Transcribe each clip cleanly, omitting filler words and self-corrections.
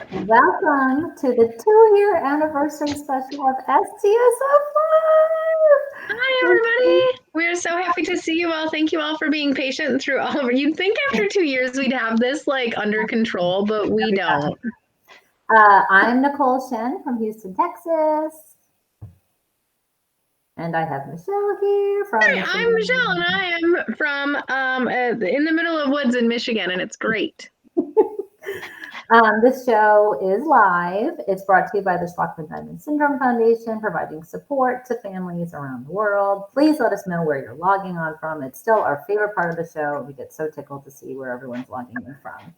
Welcome to the 2-year anniversary special of SDSF Hi, Live. everybody. We are so happy to see you all. Thank you all for being patient through all of it. You'd think after 2 years we'd have this like under control, but we don't. I'm Nicole Shen from Houston, Texas. And I have Michelle here from Hi, Michigan. I'm Michelle, and I am from in the middle of woods in Michigan, and it's great. This show is live. It's brought to you by the Schwachmann Syndrome Foundation, providing support to families around the world. Please let us know where you're logging on from. It's still our favorite part of the show. We get so tickled to see where everyone's logging in from.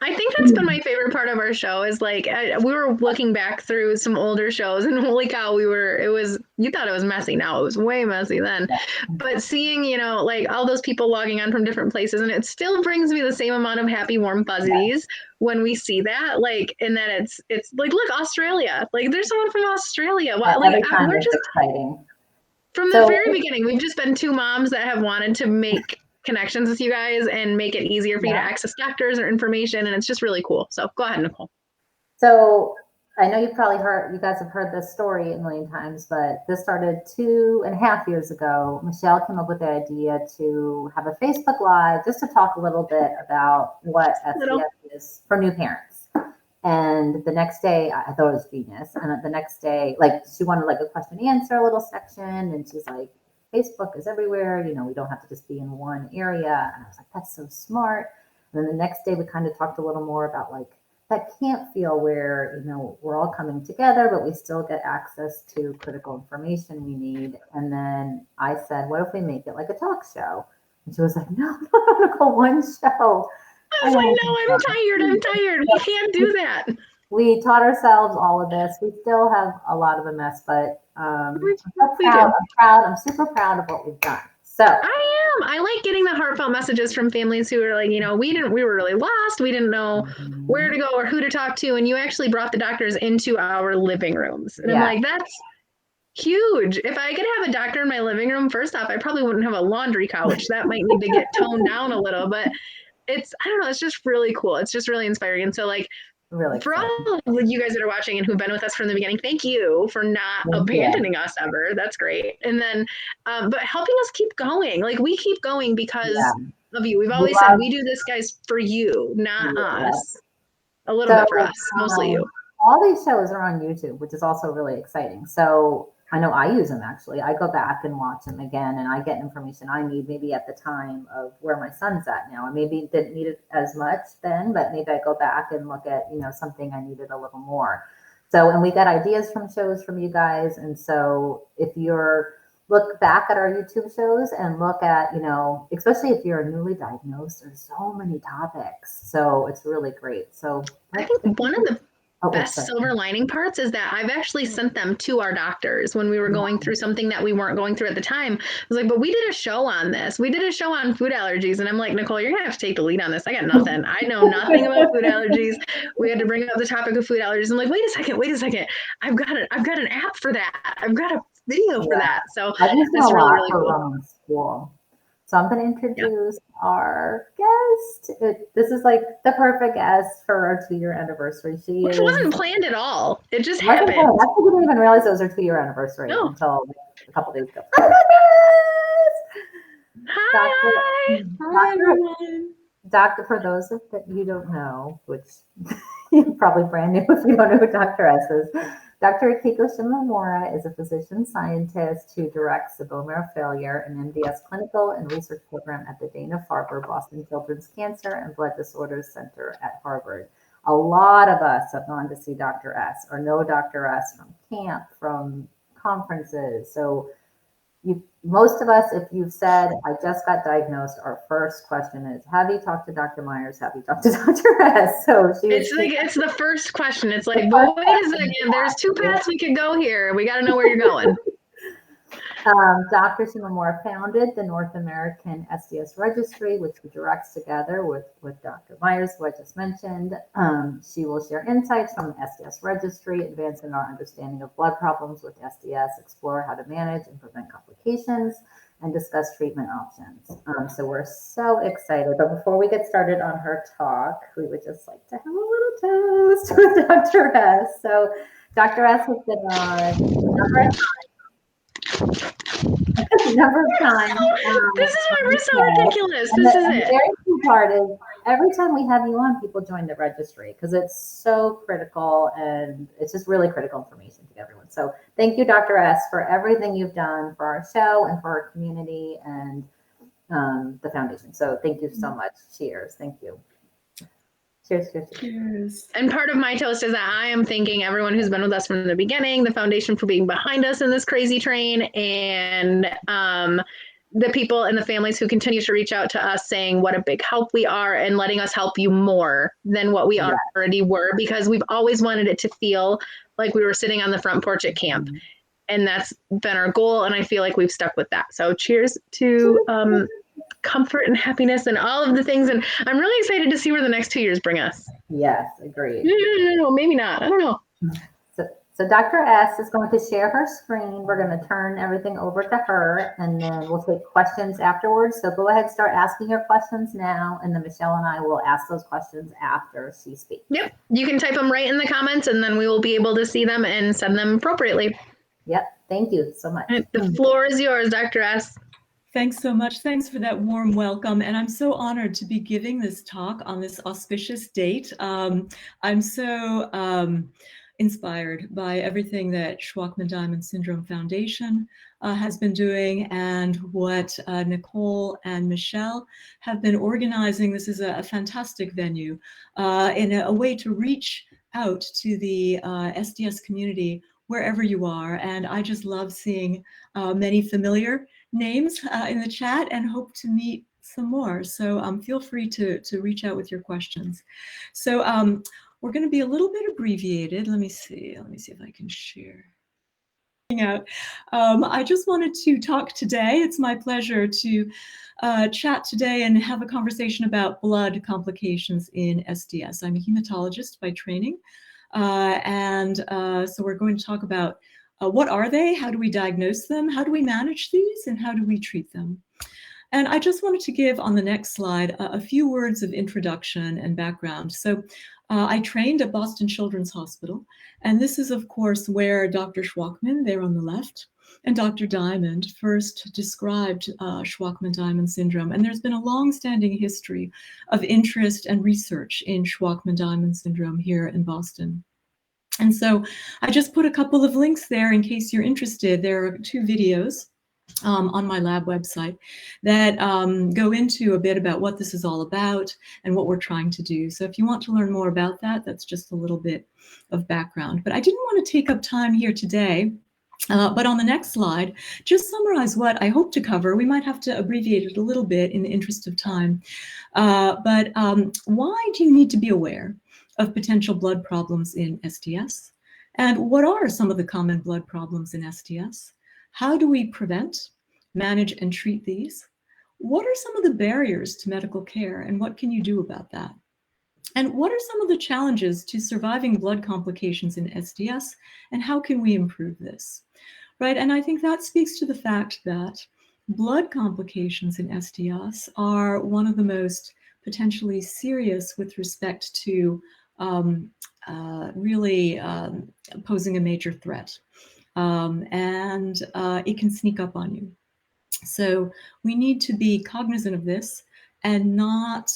I think that's been my favorite part of our show is like we were looking back through some older shows and holy cow, you thought it was messy. Now it was way messy then. But seeing, like all those people logging on from different places, and it still brings me the same amount of happy, warm fuzzies when we see that. Like, and then it's like, look, Australia. Like there's someone from Australia. Every time we're just exciting. From the very beginning, we've just been two moms that have wanted to make connections with you guys and make it easier for you to access doctors or information, and it's just really cool. So go ahead, Nicole. So I know you guys have heard this story a million times, but this started 2.5 years ago. Michelle came up with the idea to have a Facebook Live just to talk a little bit about what SDS is for new parents. And the next day, I thought it was genius. And the next day, like she wanted like a question and answer little section, and she's like, Facebook is everywhere. We don't have to just be in one area. And I was like, that's so smart. And then the next day we kind of talked a little more about like that camp feel where, we're all coming together, but we still get access to critical information we need. And then I said, what if we make it like a talk show? And she was like, no, Nicole, one show. I was like, no, I'm tired. We can't do that. We taught ourselves all of this. We still have a lot of a mess, but I'm super proud of what we've done. So I am. I like getting the heartfelt messages from families who are like, we were really lost. We didn't know where to go or who to talk to. And you actually brought the doctors into our living rooms. And I'm like, that's huge. If I could have a doctor in my living room, first off, I probably wouldn't have a laundry couch. That might need to get toned down a little, but I don't know. It's just really cool. It's just really inspiring. And so like, really for all of you guys that are watching and who've been with us from the beginning, thank you for not abandoning us ever. That's great. And then, but helping us keep going. Like we keep going because of you. We've always said we do this, guys, for you, not us. A little bit for us, mostly you. All these shows are on YouTube, which is also really exciting. So I know I use them actually. I go back and watch them again and I get information I need maybe at the time of where my son's at now. I maybe didn't need it as much then, but maybe I go back and look at, something I needed a little more. So, and we got ideas from shows from you guys. And so if look back at our YouTube shows and look at, especially if you're newly diagnosed, there's so many topics. So it's really great. So I think one of the best silver lining parts is that I've actually sent them to our doctors when we were going through something that we weren't going through at the time. I was like, but we did a show on this. We did a show on food allergies. And I'm like, Nicole, you're going to have to take the lead on this. I got nothing. I know nothing about food allergies. We had to bring up the topic of food allergies. I'm like, wait a second. I've got an app for that. I've got a video for that. So it's really cool. School. So I'm going to introduce our guest. This is like the perfect guest for our 2-year anniversary. Which wasn't planned at all. It just happened. I didn't even realize it was our 2-year anniversary until a couple days ago. Hi, everyone. Doctor, for those that you don't know, which you're probably brand new if you don't know who Dr. S is. Dr. Shimamura is a physician scientist who directs the bone marrow failure and MDS clinical and research program at the Dana-Farber Boston Children's Cancer and Blood Disorders Center at Harvard. A lot of us have gone to see Dr. S or know Dr. S from camp, from conferences. So most of us, if you've said, I just got diagnosed, our first question is, have you talked to Dr. Myers? Have you talked to Dr. S? So it's the first question. It's like, well, wait a second, there's two paths we could go here. We got to know where you're going. Dr. Shimamura founded the North American SDS Registry, which he directs together with Dr. Myers, who I just mentioned. She will share insights from the SDS Registry, advancing our understanding of blood problems with SDS, explore how to manage and prevent complications, and discuss treatment options. So we're so excited. But before we get started on her talk, we would just like to have a little toast with Dr. S. So Dr. S has been on a number of times. This is why we're so ridiculous. And this is the it. very cool part is every time we have you on, people join the registry because it's so critical and it's just really critical information to everyone. So thank you, Dr. S, for everything you've done for our show and for our community and the foundation. So thank you so much. Cheers. Thank you. Cheers, cheers, cheers. And part of my toast is that I am thanking everyone who's been with us from the beginning, the foundation for being behind us in this crazy train, and the people and the families who continue to reach out to us saying what a big help we are and letting us help you more than what we already were, because we've always wanted it to feel like we were sitting on the front porch at camp. And that's been our goal. And I feel like we've stuck with that. So cheers to comfort and happiness and all of the things. And I'm really excited to see where the next 2 years bring us. Yes, agreed. No, maybe not. I don't know. So Dr. S is going to share her screen. We're going to turn everything over to her, and then we'll take questions afterwards. So go ahead, start asking your questions now, and then Michelle and I will ask those questions after she speaks. Yep. You can type them right in the comments, and then we will be able to see them and send them appropriately. Yep. Thank you so much. The floor is yours, Dr. S. Thanks so much. Thanks for that warm welcome. And I'm so honored to be giving this talk on this auspicious date. I'm so inspired by everything that Schwachmann-Diamond Syndrome Foundation has been doing and what Nicole and Michelle have been organizing. This is a fantastic venue and a way to reach out to the SDS community wherever you are. And I just love seeing many familiar names in the chat and hope to meet some more. So feel free to reach out with your questions. So we're going to be a little bit abbreviated. Let me see if I can share. I just wanted to talk today. It's my pleasure to chat today and have a conversation about blood complications in SDS. I'm a hematologist by training. So we're going to talk about what are they, how do we diagnose them, how do we manage these, and how do we treat them. And I just wanted to give on the next slide a few words of introduction and background. So I trained at Boston Children's Hospital, and this is, of course, where Dr. Schwachmann, there on the left, and Dr. Diamond first described Schwachmann-Diamond syndrome. And there's been a long-standing history of interest and research in Schwachmann-Diamond syndrome here in Boston. And so I just put a couple of links there in case you're interested. There are 2 videos on my lab website that go into a bit about what this is all about and what we're trying to do. So if you want to learn more about that, that's just a little bit of background. But I didn't want to take up time here today. But on the next slide, just summarize what I hope to cover. We might have to abbreviate it a little bit in the interest of time. But why do you need to be aware of potential blood problems in SDS? And what are some of the common blood problems in SDS? How do we prevent, manage, and treat these? What are some of the barriers to medical care, and what can you do about that? And what are some of the challenges to surviving blood complications in SDS, and how can we improve this? Right, and I think that speaks to the fact that blood complications in SDS are one of the most potentially serious with respect to really posing a major threat. And it can sneak up on you. So we need to be cognizant of this and not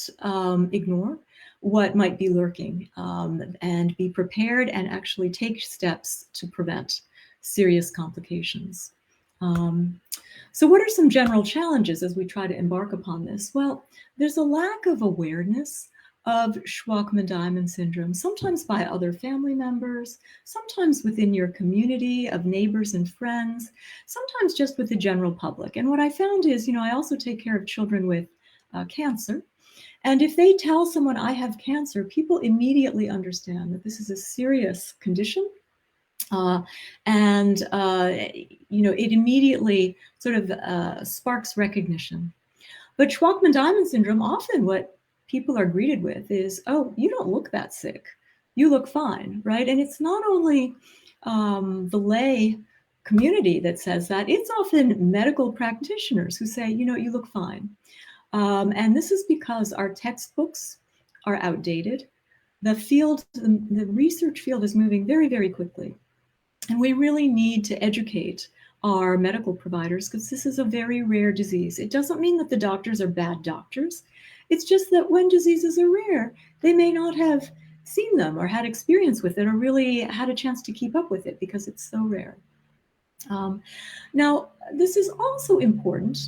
ignore what might be lurking and be prepared and actually take steps to prevent serious complications. So what are some general challenges as we try to embark upon this? Well, there's a lack of awareness of Schwachmann-Diamond syndrome, sometimes by other family members, sometimes within your community of neighbors and friends, sometimes just with the general public. And what I found is, I also take care of children with cancer. And if they tell someone I have cancer, people immediately understand that this is a serious condition. It immediately sort of sparks recognition. But Schwachmann-Diamond syndrome, often what people are greeted with is, oh, you don't look that sick. You look fine, right? And it's not only the lay community that says that. It's often medical practitioners who say, you know, you look fine. And this is because our textbooks are outdated. The field, the research field is moving very, very quickly. And we really need to educate our medical providers because this is a very rare disease. It doesn't mean that the doctors are bad doctors. It's just that when diseases are rare, they may not have seen them or had experience with it or really had a chance to keep up with it because it's so rare. Now, this is also important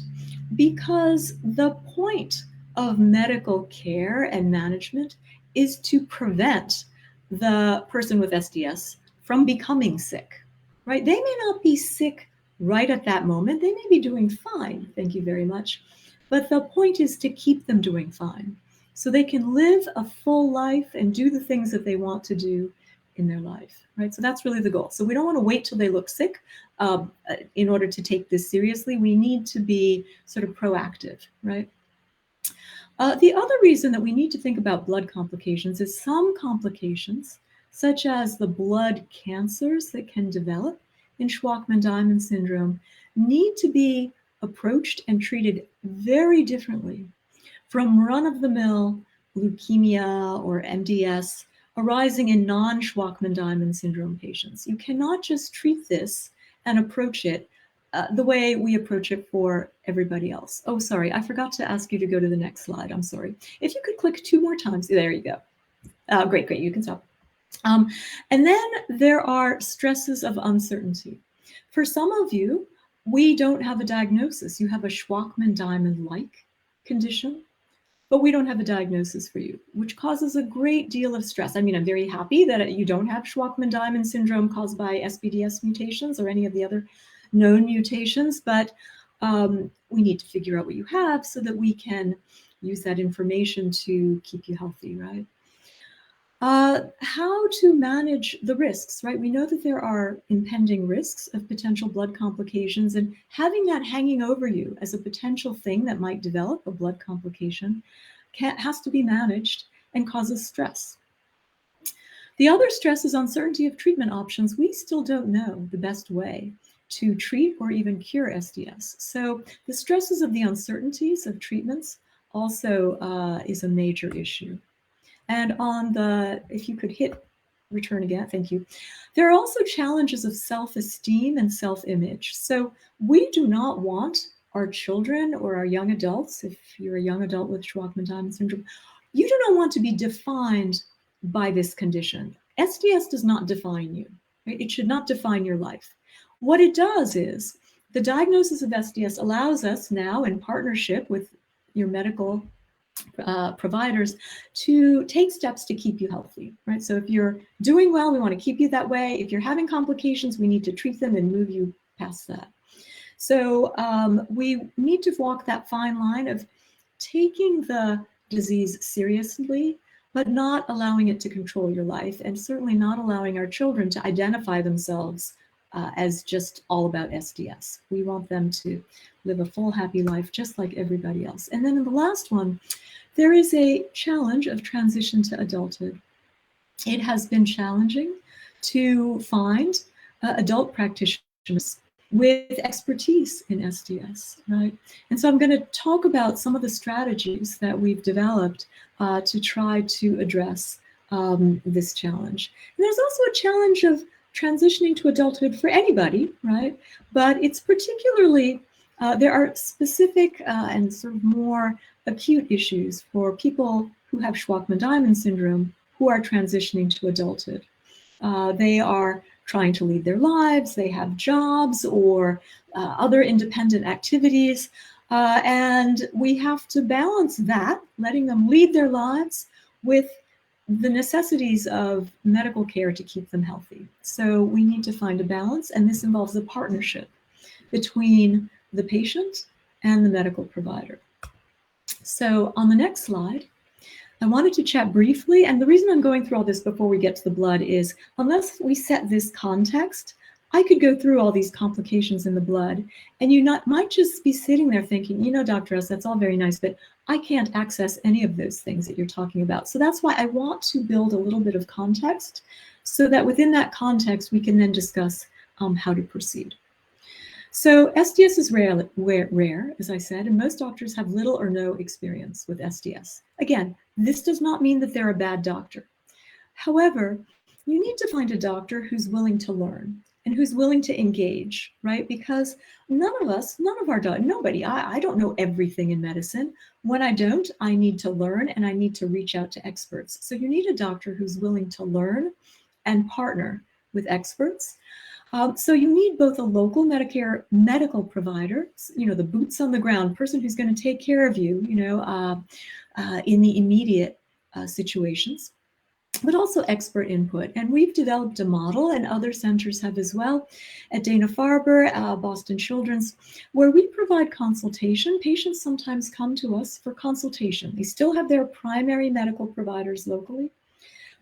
because the point of medical care and management is to prevent the person with SDS from becoming sick, right? They may not be sick right at that moment. They may be doing fine, thank you very much. But the point is to keep them doing fine so they can live a full life and do the things that they want to do in their life, right? So that's really the goal. So we don't want to wait till they look sick in order to take this seriously. We need to be sort of proactive, right? The other reason that we need to think about blood complications is some complications, such as the blood cancers that can develop in Schwachmann-Diamond syndrome, need to be approached and treated very differently from run-of-the-mill leukemia or MDS arising in non-Schwachmann-Diamond syndrome patients. You cannot just treat this and approach it the way we approach it for everybody else. Oh, sorry, I forgot to ask you to go to the next slide. I'm sorry. If you could click 2 more times. There you go. Great, you can stop. And then there are stresses of uncertainty. For some of you, we don't have a diagnosis. You have a Schwachmann-Diamond-like condition, but we don't have a diagnosis for you, which causes a great deal of stress. I mean, I'm very happy that you don't have Schwachmann-Diamond syndrome caused by SDS mutations or any of the other known mutations, but we need to figure out what you have so that we can use that information to keep you healthy, right? How to manage the risks, right? We know that there are impending risks of potential blood complications, and having that hanging over you as a potential thing that might develop a blood complication has to be managed and causes stress. The other stress is uncertainty of treatment options. We still don't know the best way to treat or even cure SDS. So the stresses of the uncertainties of treatments also is a major issue. And on the, if you could hit return again, thank you. There are also challenges of self-esteem and self-image. So we do not want our children or our young adults, if you're a young adult with Schwachmann-Diamond syndrome, you do not want to be defined by this condition. SDS does not define you, right? It should not define your life. What it does is the diagnosis of SDS allows us now, in partnership with your medical providers, to take steps to keep you healthy, right? So if you're doing well, we want to keep you that way. If you're having complications, we need to treat them and move you past that. So we need to walk that fine line of taking the disease seriously, but not allowing it to control your life, and certainly not allowing our children to identify themselves as just all about SDS. We want them to live a full, happy life just like everybody else. And then in the last one, there is a challenge of transition to adulthood. It has been challenging to find adult practitioners with expertise in SDS, right? And so I'm going to talk about some of the strategies that we've developed to try to address this challenge. And there's also a challenge of transitioning to adulthood for anybody, right? But it's particularly, there are specific and sort of more acute issues for people who have Schwachmann-Diamond syndrome who are transitioning to adulthood. They are trying to lead their lives, they have jobs or other independent activities, and we have to balance that, letting them lead their lives with the necessities of medical care to keep them healthy. So we need to find a balance, and this involves a partnership between the patient and the medical provider. So on the next slide, I wanted to chat briefly, and the reason I'm going through all this before we get to the blood is, unless we set this context, I could go through all these complications in the blood, and you might just be sitting there thinking, you know, Dr. S, that's all very nice, but I can't access any of those things that you're talking about. So that's why I want to build a little bit of context so that within that context, we can then discuss how to proceed. So SDS is rare, as I said, and most doctors have little or no experience with SDS. Again, this does not mean that they're a bad doctor. However, you need to find a doctor who's willing to learn and who's willing to engage, right? Because nobody, I don't know everything in medicine. When I don't, I need to learn and I need to reach out to experts. So you need a doctor who's willing to learn and partner with experts. So you need both a local Medicare medical provider, the boots on the ground person who's going to take care of you, in the immediate situations, but also expert input. And we've developed a model, and other centers have as well, at Dana-Farber, Boston Children's, where we provide consultation. Patients sometimes come to us for consultation. They still have their primary medical providers locally,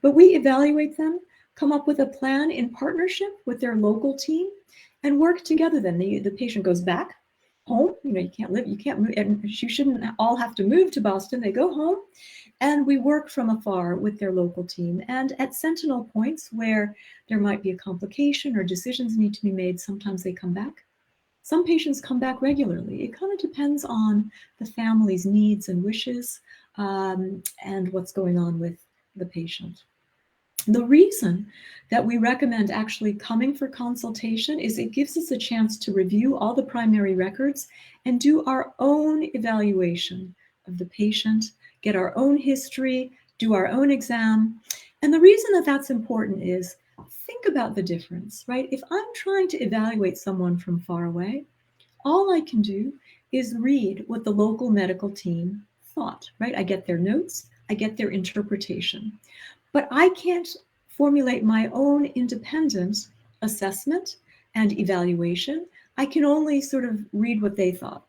but we evaluate them, come up with a plan in partnership with their local team, and work together. Then the patient goes back home. You can't move, and you shouldn't all have to move to Boston. They go home, and we work from afar with their local team. And at sentinel points where there might be a complication or decisions need to be made, sometimes they come back. Some patients come back regularly. It kind of depends on the family's needs and wishes, and what's going on with the patient. The reason that we recommend actually coming for consultation is it gives us a chance to review all the primary records and do our own evaluation of the patient, get our own history, do our own exam. And the reason that that's important is, think about the difference, right? If I'm trying to evaluate someone from far away, all I can do is read what the local medical team thought, right? I get their notes, I get their interpretation. But I can't formulate my own independent assessment and evaluation. I can only sort of read what they thought.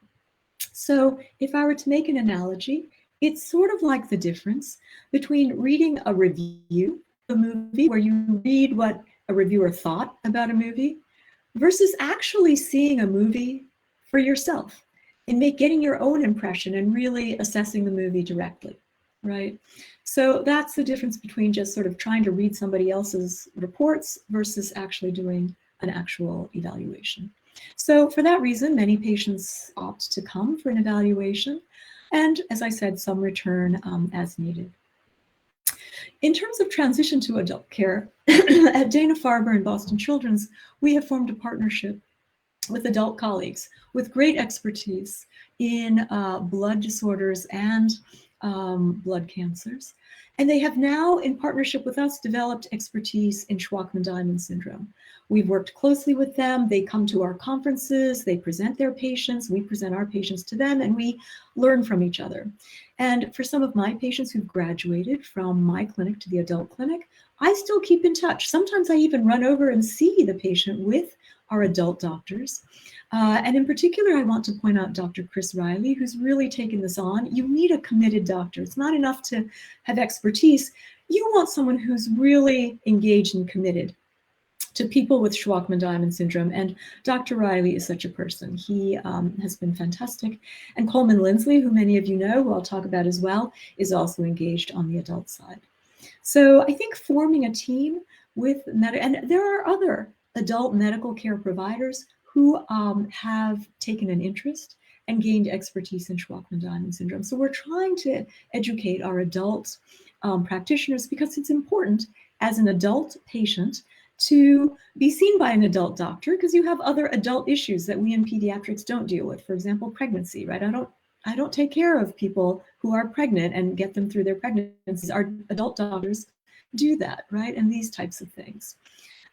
So if I were to make an analogy, it's sort of like the difference between reading a review of a movie, where you read what a reviewer thought about a movie, versus actually seeing a movie for yourself and getting your own impression and really assessing the movie directly, right? So that's the difference between just sort of trying to read somebody else's reports versus actually doing an actual evaluation. So for that reason, many patients opt to come for an evaluation. And as I said, some return as needed. In terms of transition to adult care, at Dana-Farber and Boston Children's, we have formed a partnership with adult colleagues with great expertise in blood disorders and blood cancers. And they have now, in partnership with us, developed expertise in Schwachmann-Diamond syndrome. We've worked closely with them. They come to our conferences, they present their patients, we present our patients to them, and we learn from each other. And for some of my patients who've graduated from my clinic to the adult clinic, I still keep in touch. Sometimes I even run over and see the patient with our adult doctors. And in particular, I want to point out Dr. Chris Riley, who's really taken this on. You need a committed doctor. It's not enough to have expertise. You want someone who's really engaged and committed to people with Schwachmann-Diamond syndrome. And Dr. Riley is such a person. He has been fantastic. And Coleman Lindsley, who many of you know, who I'll talk about as well, is also engaged on the adult side. So I think forming a team with, and there are other adult medical care providers who have taken an interest and gained expertise in Schwachmann-Diamond syndrome. So we're trying to educate our adult practitioners, because it's important as an adult patient to be seen by an adult doctor, because you have other adult issues that we in pediatrics don't deal with. For example, pregnancy, right? I don't take care of people who are pregnant and get them through their pregnancies. Our adult doctors do that, right? And these types of things.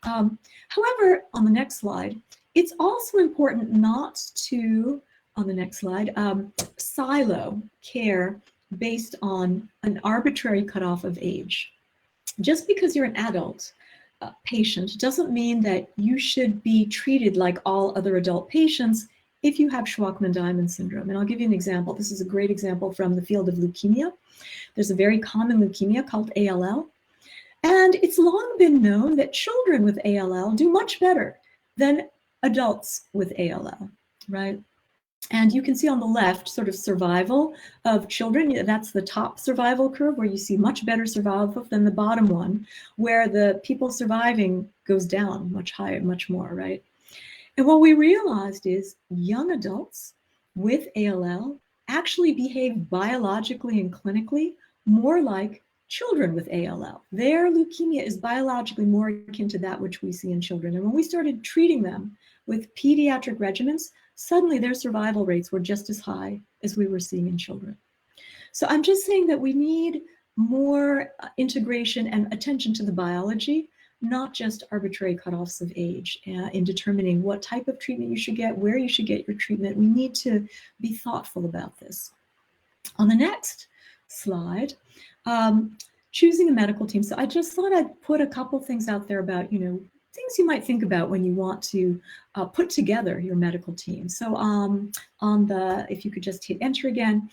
However, on the next slide, it's also important not to, on the next slide, silo care based on an arbitrary cutoff of age. Just because you're an adult patient doesn't mean that you should be treated like all other adult patients if you have Schwachmann-Diamond syndrome. And I'll give you an example. This is a great example from the field of leukemia. There's a very common leukemia called ALL. And it's long been known that children with ALL do much better than adults with ALL, right? And you can see on the left sort of survival of children. That's the top survival curve, where you see much better survival than the bottom one, where the people surviving goes down much higher, much more, right? And what we realized is young adults with ALL actually behave biologically and clinically more like children with ALL. Their leukemia is biologically more akin to that which we see in children. And when we started treating them with pediatric regimens, suddenly their survival rates were just as high as we were seeing in children. So I'm just saying that we need more integration and attention to the biology, not just arbitrary cutoffs of age in determining what type of treatment you should get, where you should get your treatment. We need to be thoughtful about this. On the next slide, choosing a medical team. So I just thought I'd put a couple things out there about, things you might think about when you want to put together your medical team. So if you could just hit enter again,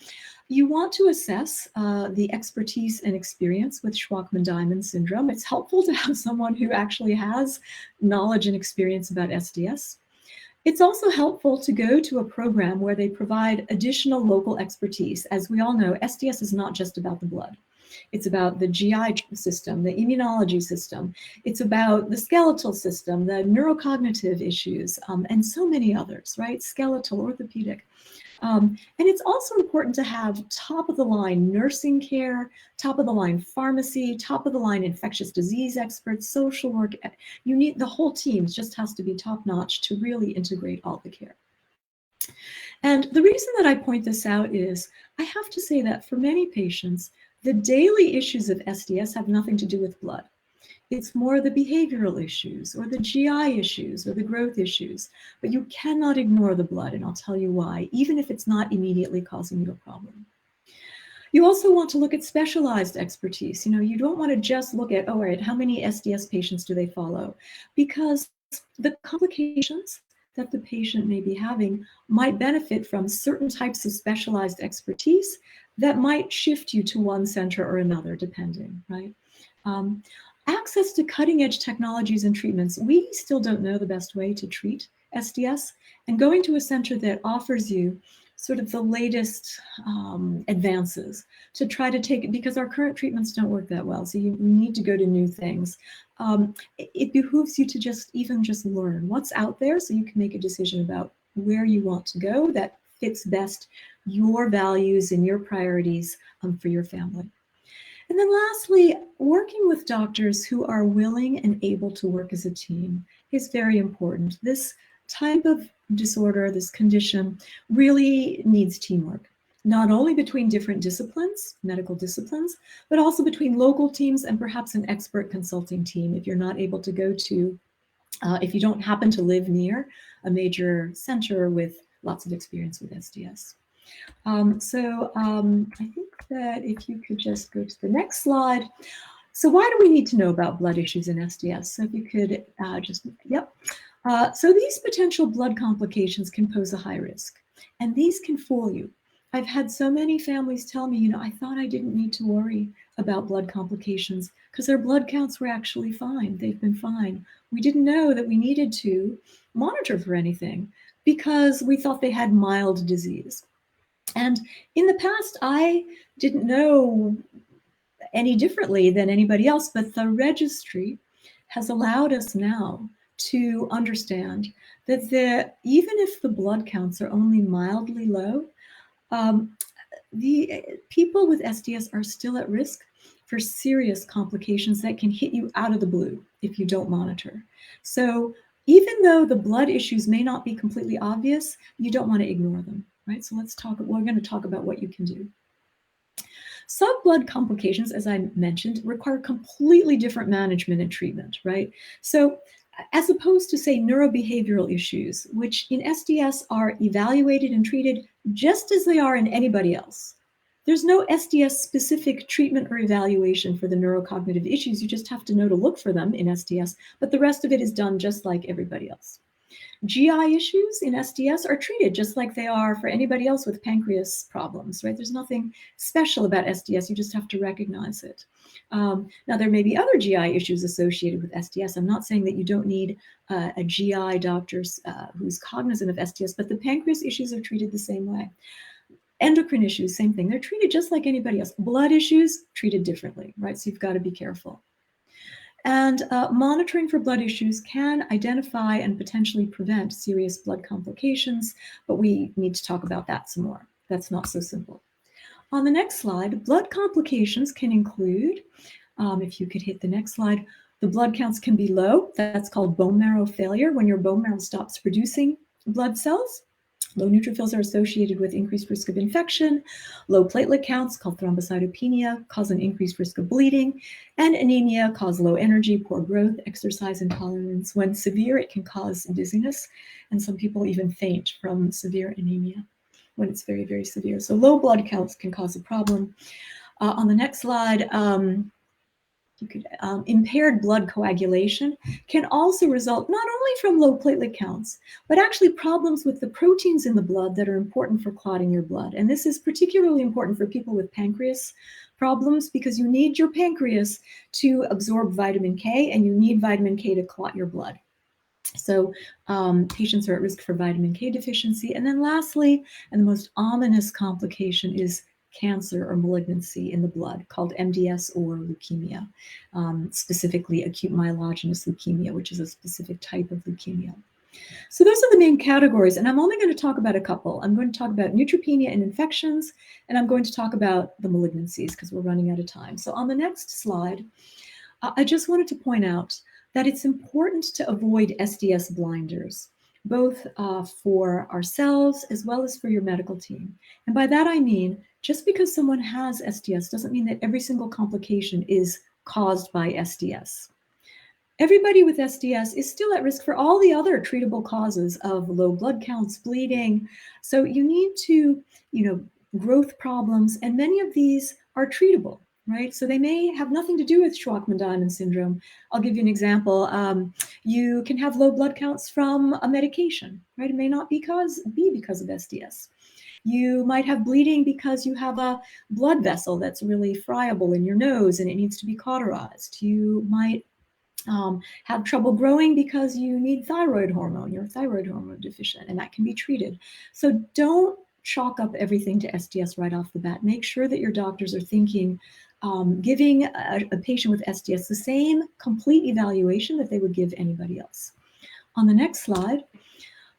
you want to assess the expertise and experience with Schwachmann-Diamond syndrome. It's helpful to have someone who actually has knowledge and experience about SDS. It's also helpful to go to a program where they provide additional local expertise. As we all know, SDS is not just about the blood. It's about the GI system, the immunology system. It's about the skeletal system, the neurocognitive issues, and so many others, right? Skeletal, orthopedic. And it's also important to have top-of-the-line nursing care, top-of-the-line pharmacy, top-of-the-line infectious disease experts, social work. You need the whole team just has to be top-notch to really integrate all the care. And the reason that I point this out is I have to say that for many patients, the daily issues of SDS have nothing to do with blood. It's more the behavioral issues or the GI issues or the growth issues, but you cannot ignore the blood, and I'll tell you why, even if it's not immediately causing you a problem. You also want to look at specialized expertise. You don't want to just look at, all right, how many SDS patients do they follow? Because the complications that the patient may be having might benefit from certain types of specialized expertise that might shift you to one center or another, depending, right? Access to cutting-edge technologies and treatments. We still don't know the best way to treat SDS, and going to a center that offers you sort of the latest advances to try to take it, because our current treatments don't work that well, so you need to go to new things. It behooves you to just learn what's out there so you can make a decision about where you want to go that fits best your values and your priorities for your family. And then lastly, working with doctors who are willing and able to work as a team is very important. This type of disorder, this condition, really needs teamwork, not only between different disciplines, medical disciplines, but also between local teams and perhaps an expert consulting team if you're not able to go to, if you don't happen to live near a major center with lots of experience with SDS. I think that if you could just go to the next slide. So why do we need to know about blood issues in SDS? So if you could so these potential blood complications can pose a high risk, and these can fool you. I've had so many families tell me, I thought I didn't need to worry about blood complications because their blood counts were actually fine. They've been fine. We didn't know that we needed to monitor for anything because we thought they had mild disease. And in the past, I didn't know any differently than anybody else, but the registry has allowed us now to understand that even if the blood counts are only mildly low, the people with SDS are still at risk for serious complications that can hit you out of the blue if you don't monitor. So even though the blood issues may not be completely obvious, you don't want to ignore them. Right, so we're going to talk about what you can do. Some blood complications, as I mentioned, require completely different management and treatment, right? So as opposed to, say, neurobehavioral issues, which in SDS are evaluated and treated just as they are in anybody else. There's no SDS-specific treatment or evaluation for the neurocognitive issues. You just have to know to look for them in SDS, but the rest of it is done just like everybody else. GI issues in SDS are treated just like they are for anybody else with pancreas problems, right? There's nothing special about SDS, you just have to recognize it. Now, there may be other GI issues associated with SDS. I'm not saying that you don't need a GI doctor who's cognizant of SDS, but the pancreas issues are treated the same way. Endocrine issues, same thing. They're treated just like anybody else. Blood issues, treated differently, right? So you've got to be careful. And monitoring for blood issues can identify and potentially prevent serious blood complications, but we need to talk about that some more. That's not so simple. On the next slide, blood complications can include, if you could hit the next slide, the blood counts can be low. That's called bone marrow failure, when your bone marrow stops producing blood cells. Low neutrophils are associated with increased risk of infection. Low platelet counts, called thrombocytopenia, cause an increased risk of bleeding. And anemia cause low energy, poor growth, exercise intolerance. When severe, it can cause dizziness, and some people even faint from severe anemia when it's very, very severe. So low blood counts can cause a problem. On the next slide, impaired blood coagulation can also result not only from low platelet counts, but actually problems with the proteins in the blood that are important for clotting your blood. And this is particularly important for people with pancreas problems, because you need your pancreas to absorb vitamin K, and you need vitamin K to clot your blood. So patients are at risk for vitamin K deficiency. And then lastly, and the most ominous complication, is cancer or malignancy in the blood, called MDS or leukemia, specifically acute myelogenous leukemia, which is a specific type of leukemia. So those are the main categories, and I'm only going to talk about a couple. I'm going to talk about neutropenia and infections, and I'm going to talk about the malignancies because we're running out of time. So on the next slide, I just wanted to point out that it's important to avoid SDS blinders, both for ourselves as well as for your medical team. And by that I mean, just because someone has SDS doesn't mean that every single complication is caused by SDS. Everybody with SDS is still at risk for all the other treatable causes of low blood counts, bleeding. So you need to, growth problems, and many of these are treatable, right? So they may have nothing to do with Schwachmann-Diamond syndrome. I'll give you an example. You can have low blood counts from a medication, right? It may not be because of SDS. You might have bleeding because you have a blood vessel that's really friable in your nose and it needs to be cauterized. You might have trouble growing because you need thyroid hormone, you're thyroid hormone deficient, and that can be treated. So don't chalk up everything to SDS right off the bat. Make sure that your doctors are thinking, giving a patient with SDS the same complete evaluation that they would give anybody else. On the next slide,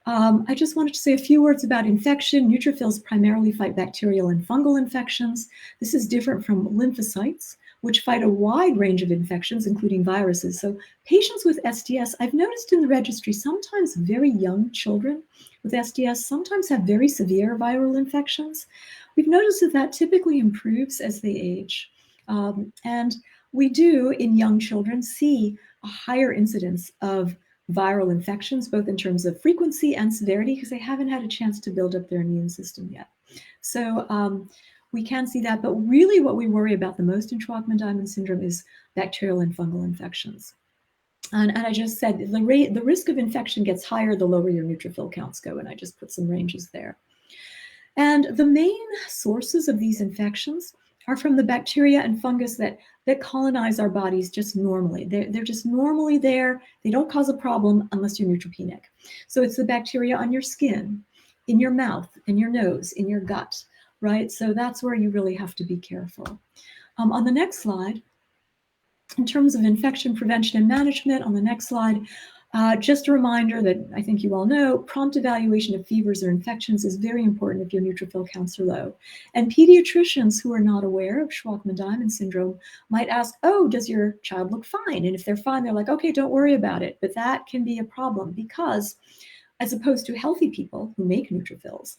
I just wanted to say a few words about infection. Neutrophils primarily fight bacterial and fungal infections. This is different from lymphocytes, which fight a wide range of infections, including viruses. So patients with SDS, I've noticed in the registry, sometimes very young children with SDS sometimes have very severe viral infections. We've noticed that typically improves as they age. And we do, in young children, see a higher incidence of viral infections, both in terms of frequency and severity, because they haven't had a chance to build up their immune system yet. So we can see that, but really what we worry about the most in Schwachmann-Diamond syndrome is bacterial and fungal infections. And I just said the risk of infection gets higher the lower your neutrophil counts go, and I just put some ranges there. And the main sources of these infections are from the bacteria and fungus that colonize our bodies just normally. They're just normally there. They don't cause a problem unless you're neutropenic. So it's the bacteria on your skin, in your mouth, in your nose, in your gut, right? So that's where you really have to be careful. On the next slide, in terms of infection prevention and management, on the next slide, just a reminder that I think you all know, prompt evaluation of fevers or infections is very important if your neutrophil counts are low. And pediatricians who are not aware of Schwachmann-Diamond syndrome might ask, oh, does your child look fine? And if they're fine, they're like, okay, don't worry about it. But that can be a problem because, as opposed to healthy people who make neutrophils,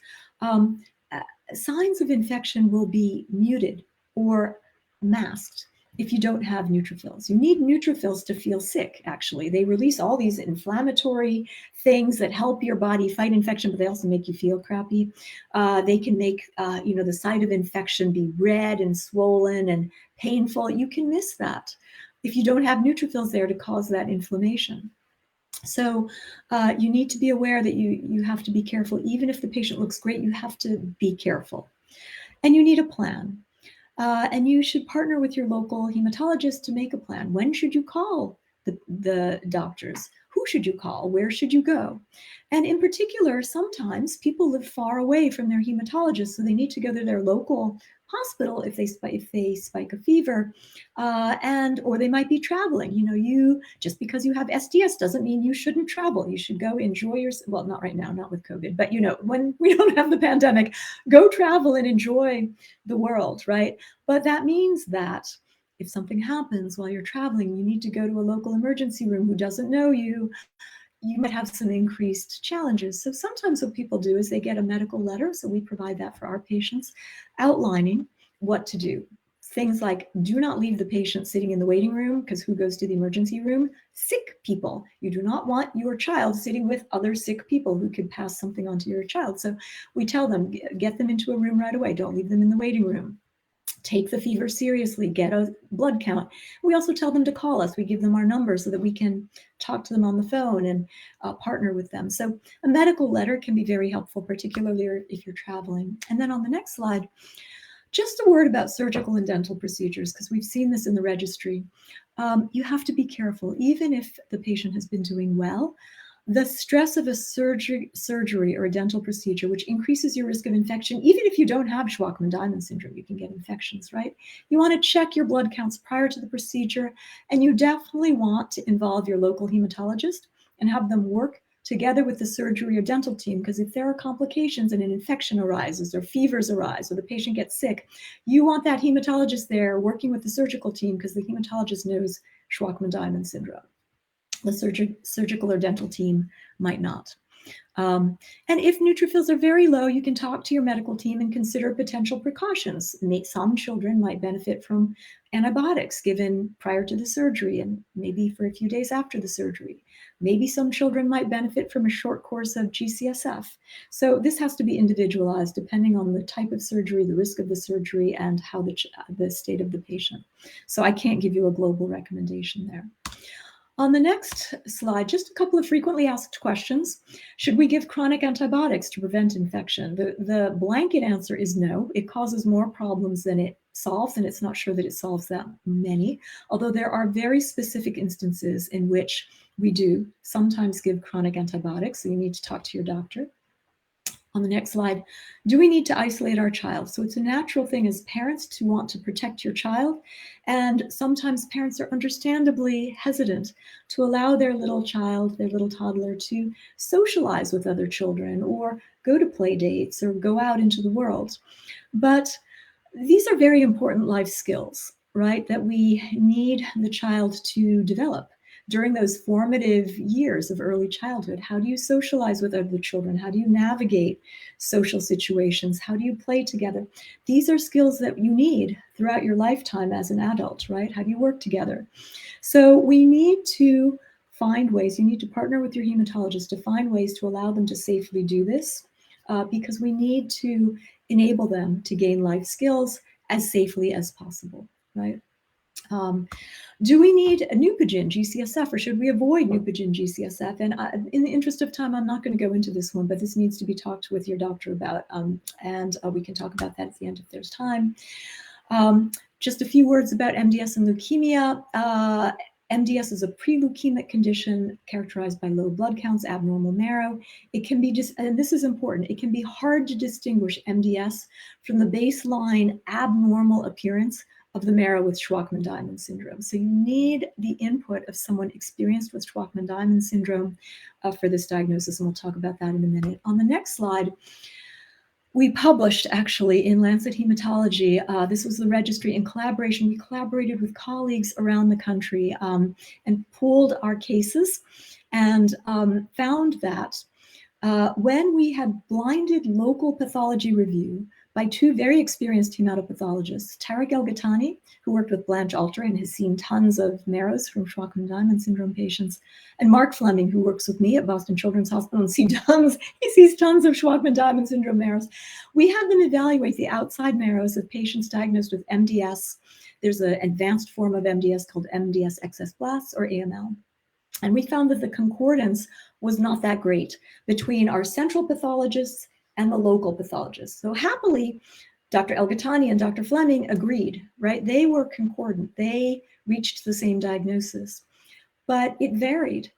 signs of infection will be muted or masked if you don't have neutrophils. You need neutrophils to feel sick, actually. They release all these inflammatory things that help your body fight infection, but they also make you feel crappy. They can make the site of infection be red and swollen and painful. You can miss that if you don't have neutrophils there to cause that inflammation. So you need to be aware that you have to be careful. Even if the patient looks great, you have to be careful. And you need a plan. And you should partner with your local hematologist to make a plan. When should you call the doctors? Who should you call? Where should you go? And in particular, sometimes people live far away from their hematologist, so they need to go to their local hospital if they spike a fever, or they might be traveling. You just because you have SDS doesn't mean you shouldn't travel. You should go enjoy well, not right now, not with COVID, but when we don't have the pandemic, go travel and enjoy the world, right? But that means that if something happens while you're traveling, you need to go to a local emergency room who doesn't know you. You might have some increased challenges. So sometimes what people do is they get a medical letter. So we provide that for our patients, outlining what to do. Things like, do not leave the patient sitting in the waiting room, because who goes to the emergency room? Sick people. You do not want your child sitting with other sick people who could pass something on to your child. So we tell them, get them into a room right away. Don't leave them in the waiting room. Take the fever seriously, get a blood count. We also tell them to call us. We give them our number so that we can talk to them on the phone and partner with them. So a medical letter can be very helpful, particularly if you're traveling. And then on the next slide, just a word about surgical and dental procedures, because we've seen this in the registry. You have to be careful, even if the patient has been doing well. The stress of a surgery or a dental procedure, which increases your risk of infection, even if you don't have Schwachmann-Diamond syndrome, you can get infections, right? You want to check your blood counts prior to the procedure, and you definitely want to involve your local hematologist and have them work together with the surgery or dental team, because if there are complications and an infection arises or fevers arise or the patient gets sick, you want that hematologist there working with the surgical team, because the hematologist knows Schwachmann-Diamond syndrome. The surgical or dental team might not. And if neutrophils are very low, you can talk to your medical team and consider potential precautions. Some children might benefit from antibiotics given prior to the surgery and maybe for a few days after the surgery. Maybe some children might benefit from a short course of GCSF. So this has to be individualized depending on the type of surgery, the risk of the surgery, and how the state of the patient. So I can't give you a global recommendation there. On the next slide, just a couple of frequently asked questions. Should we give chronic antibiotics to prevent infection? The blanket answer is no. It causes more problems than it solves, and it's not sure that it solves that many, although there are very specific instances in which we do sometimes give chronic antibiotics, so you need to talk to your doctor. On the next slide, do we need to isolate our child? So it's a natural thing as parents to want to protect your child. And sometimes parents are understandably hesitant to allow their little child, their little toddler, to socialize with other children or go to play dates or go out into the world. But these are very important life skills, right, that we need the child to develop. During those formative years of early childhood, how do you socialize with other children? How do you navigate social situations? How do you play together? These are skills that you need throughout your lifetime as an adult, right? How do you work together? So we need to find ways, you need to partner with your hematologist to find ways to allow them to safely do this, because we need to enable them to gain life skills as safely as possible, right? Do we need a Neupogen GCSF, or should we avoid Neupogen GCSF? And in the interest of time, I'm not going to go into this one, but this needs to be talked with your doctor about, and we can talk about that at the end if there's time. Just a few words about MDS and leukemia. MDS is a pre-leukemic condition characterized by low blood counts, abnormal marrow. It can be and this is important, it can be hard to distinguish MDS from the baseline abnormal appearance of the marrow with Schwachmann-Diamond syndrome. So you need the input of someone experienced with Schwachmann-Diamond syndrome for this diagnosis, and we'll talk about that in a minute. On the next slide, we published actually in Lancet Hematology, this was the registry in collaboration. We collaborated with colleagues around the country and pooled our cases and found that when we had blinded local pathology review by two very experienced hematopathologists, Tarek El-Ghatani, who worked with Blanche Alter and has seen tons of marrows from Schwachmann-Diamond syndrome patients, and Mark Fleming, who works with me at Boston Children's Hospital and he sees tons of Schwachmann-Diamond syndrome marrows. We had them evaluate the outside marrows of patients diagnosed with MDS. There's an advanced form of MDS called MDS excess blasts, or AML. And we found that the concordance was not that great between our central pathologists and the local pathologists. So happily, Dr. El-Ghatani and Dr. Fleming agreed, right? They were concordant. They reached the same diagnosis, but it varied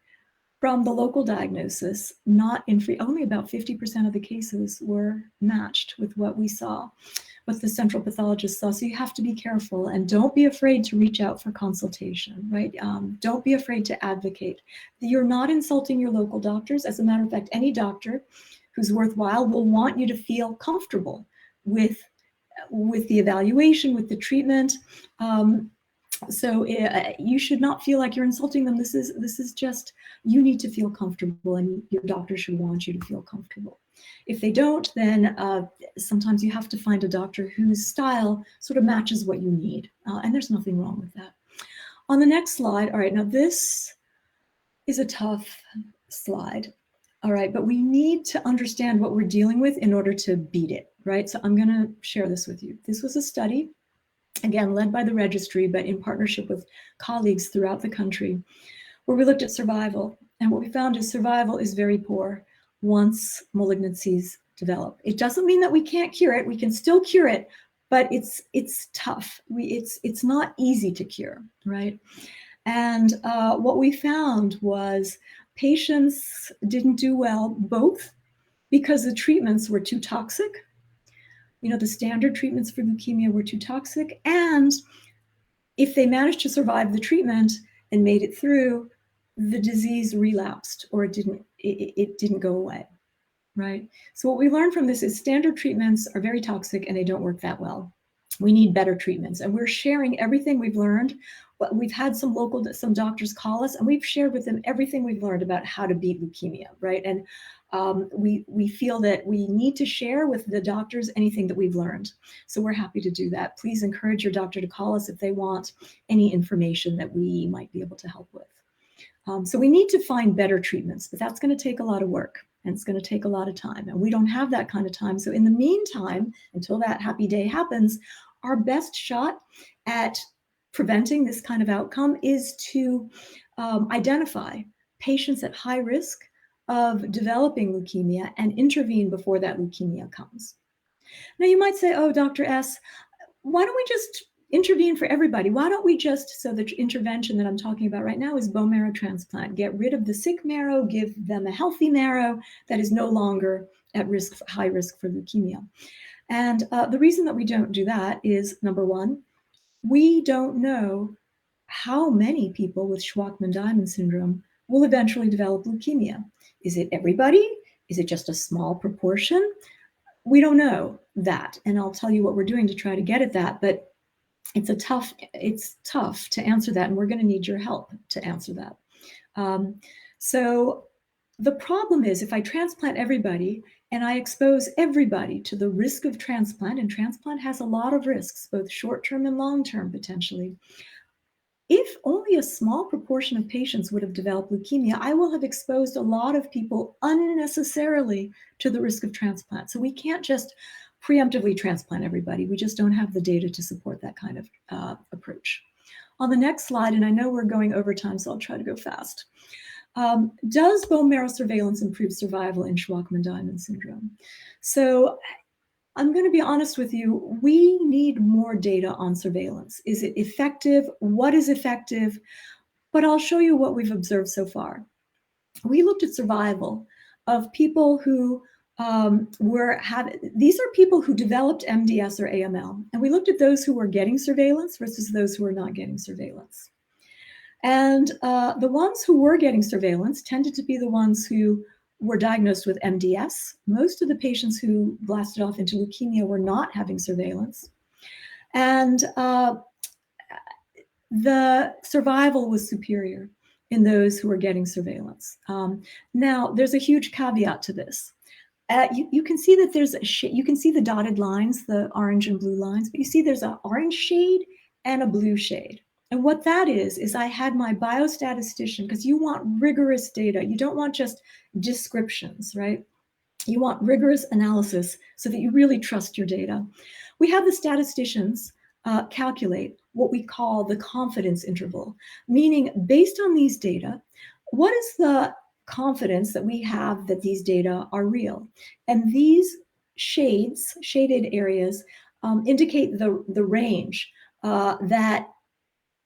from the local diagnosis. Not in only about 50% of the cases were matched with what we saw. what the central pathologist saw. So you have to be careful, and don't be afraid to reach out for consultation, right? Don't be afraid to advocate. You're not insulting your local doctors. As a matter of fact, any doctor who's worthwhile will want you to feel comfortable with the evaluation, with the treatment. So you should not feel like you're insulting them. This is just, you need to feel comfortable, and your doctor should want you to feel comfortable. If they don't, then sometimes you have to find a doctor whose style sort of matches what you need. And there's nothing wrong with that. On the next slide, all right, now this is a tough slide. All right, but we need to understand what we're dealing with in order to beat it, right? So I'm gonna share this with you. This was a study, again, led by the registry, but in partnership with colleagues throughout the country, where we looked at survival. And what we found is survival is very poor once malignancies develop. It doesn't mean that we can't cure it. We can still cure it, but it's tough. It's not easy to cure, right? And what we found was patients didn't do well, both because the treatments were too toxic. You know, the standard treatments for leukemia were too toxic. And if they managed to survive the treatment and made it through, the disease relapsed, or it didn't go away, right? So what we learned from this is standard treatments are very toxic and they don't work that well. We need better treatments, and we're sharing everything we've learned. But we've had some doctors call us, and we've shared with them everything we've learned about how to beat leukemia, right? And we feel that we need to share with the doctors anything that we've learned. So we're happy to do that. Please encourage your doctor to call us if they want any information that we might be able to help with. So we need to find better treatments, but that's going to take a lot of work, and it's going to take a lot of time, and we don't have that kind of time. So in the meantime, until that happy day happens, our best shot at preventing this kind of outcome is to identify patients at high risk of developing leukemia and intervene before that leukemia comes. Now you might say, oh, Dr. S, why don't we just intervene for everybody? Why don't we just, so the intervention that I'm talking about right now is bone marrow transplant. Get rid of the sick marrow, give them a healthy marrow that is no longer at risk, high risk for leukemia. And the reason that we don't do that is, number one, we don't know how many people with Schwachmann-Diamond syndrome will eventually develop leukemia. Is it everybody? Is it just a small proportion? We don't know that. And I'll tell you what we're doing to try to get at that. But it's tough to answer that, and we're going to need your help to answer that. So the problem is, if I transplant everybody and I expose everybody to the risk of transplant, and transplant has a lot of risks, both short-term and long-term potentially. If only a small proportion of patients would have developed leukemia, I will have exposed a lot of people unnecessarily to the risk of transplant. So we can't just preemptively transplant everybody. We just don't have the data to support that kind of approach. On the next slide, and I know we're going over time, so I'll try to go fast. Does bone marrow surveillance improve survival in Schwachmann-Diamond syndrome? So I'm going to be honest with you, we need more data on surveillance. Is it effective? What is effective? But I'll show you what we've observed so far. We looked at survival of people who these are people who developed MDS or AML, and we looked at those who were getting surveillance versus those who were not getting surveillance. And the ones who were getting surveillance tended to be the ones who were diagnosed with MDS. Most of the patients who blasted off into leukemia were not having surveillance. And the survival was superior in those who were getting surveillance. Now, there's a huge caveat to this. You can see that there's you can see the dotted lines, the orange and blue lines, but you see there's an orange shade and a blue shade. And what that is I had my biostatistician, because you want rigorous data. You don't want just descriptions, right? You want rigorous analysis so that you really trust your data. We have the statisticians calculate what we call the confidence interval, meaning based on these data, what is the confidence that we have that these data are real? And these shaded areas, indicate the range that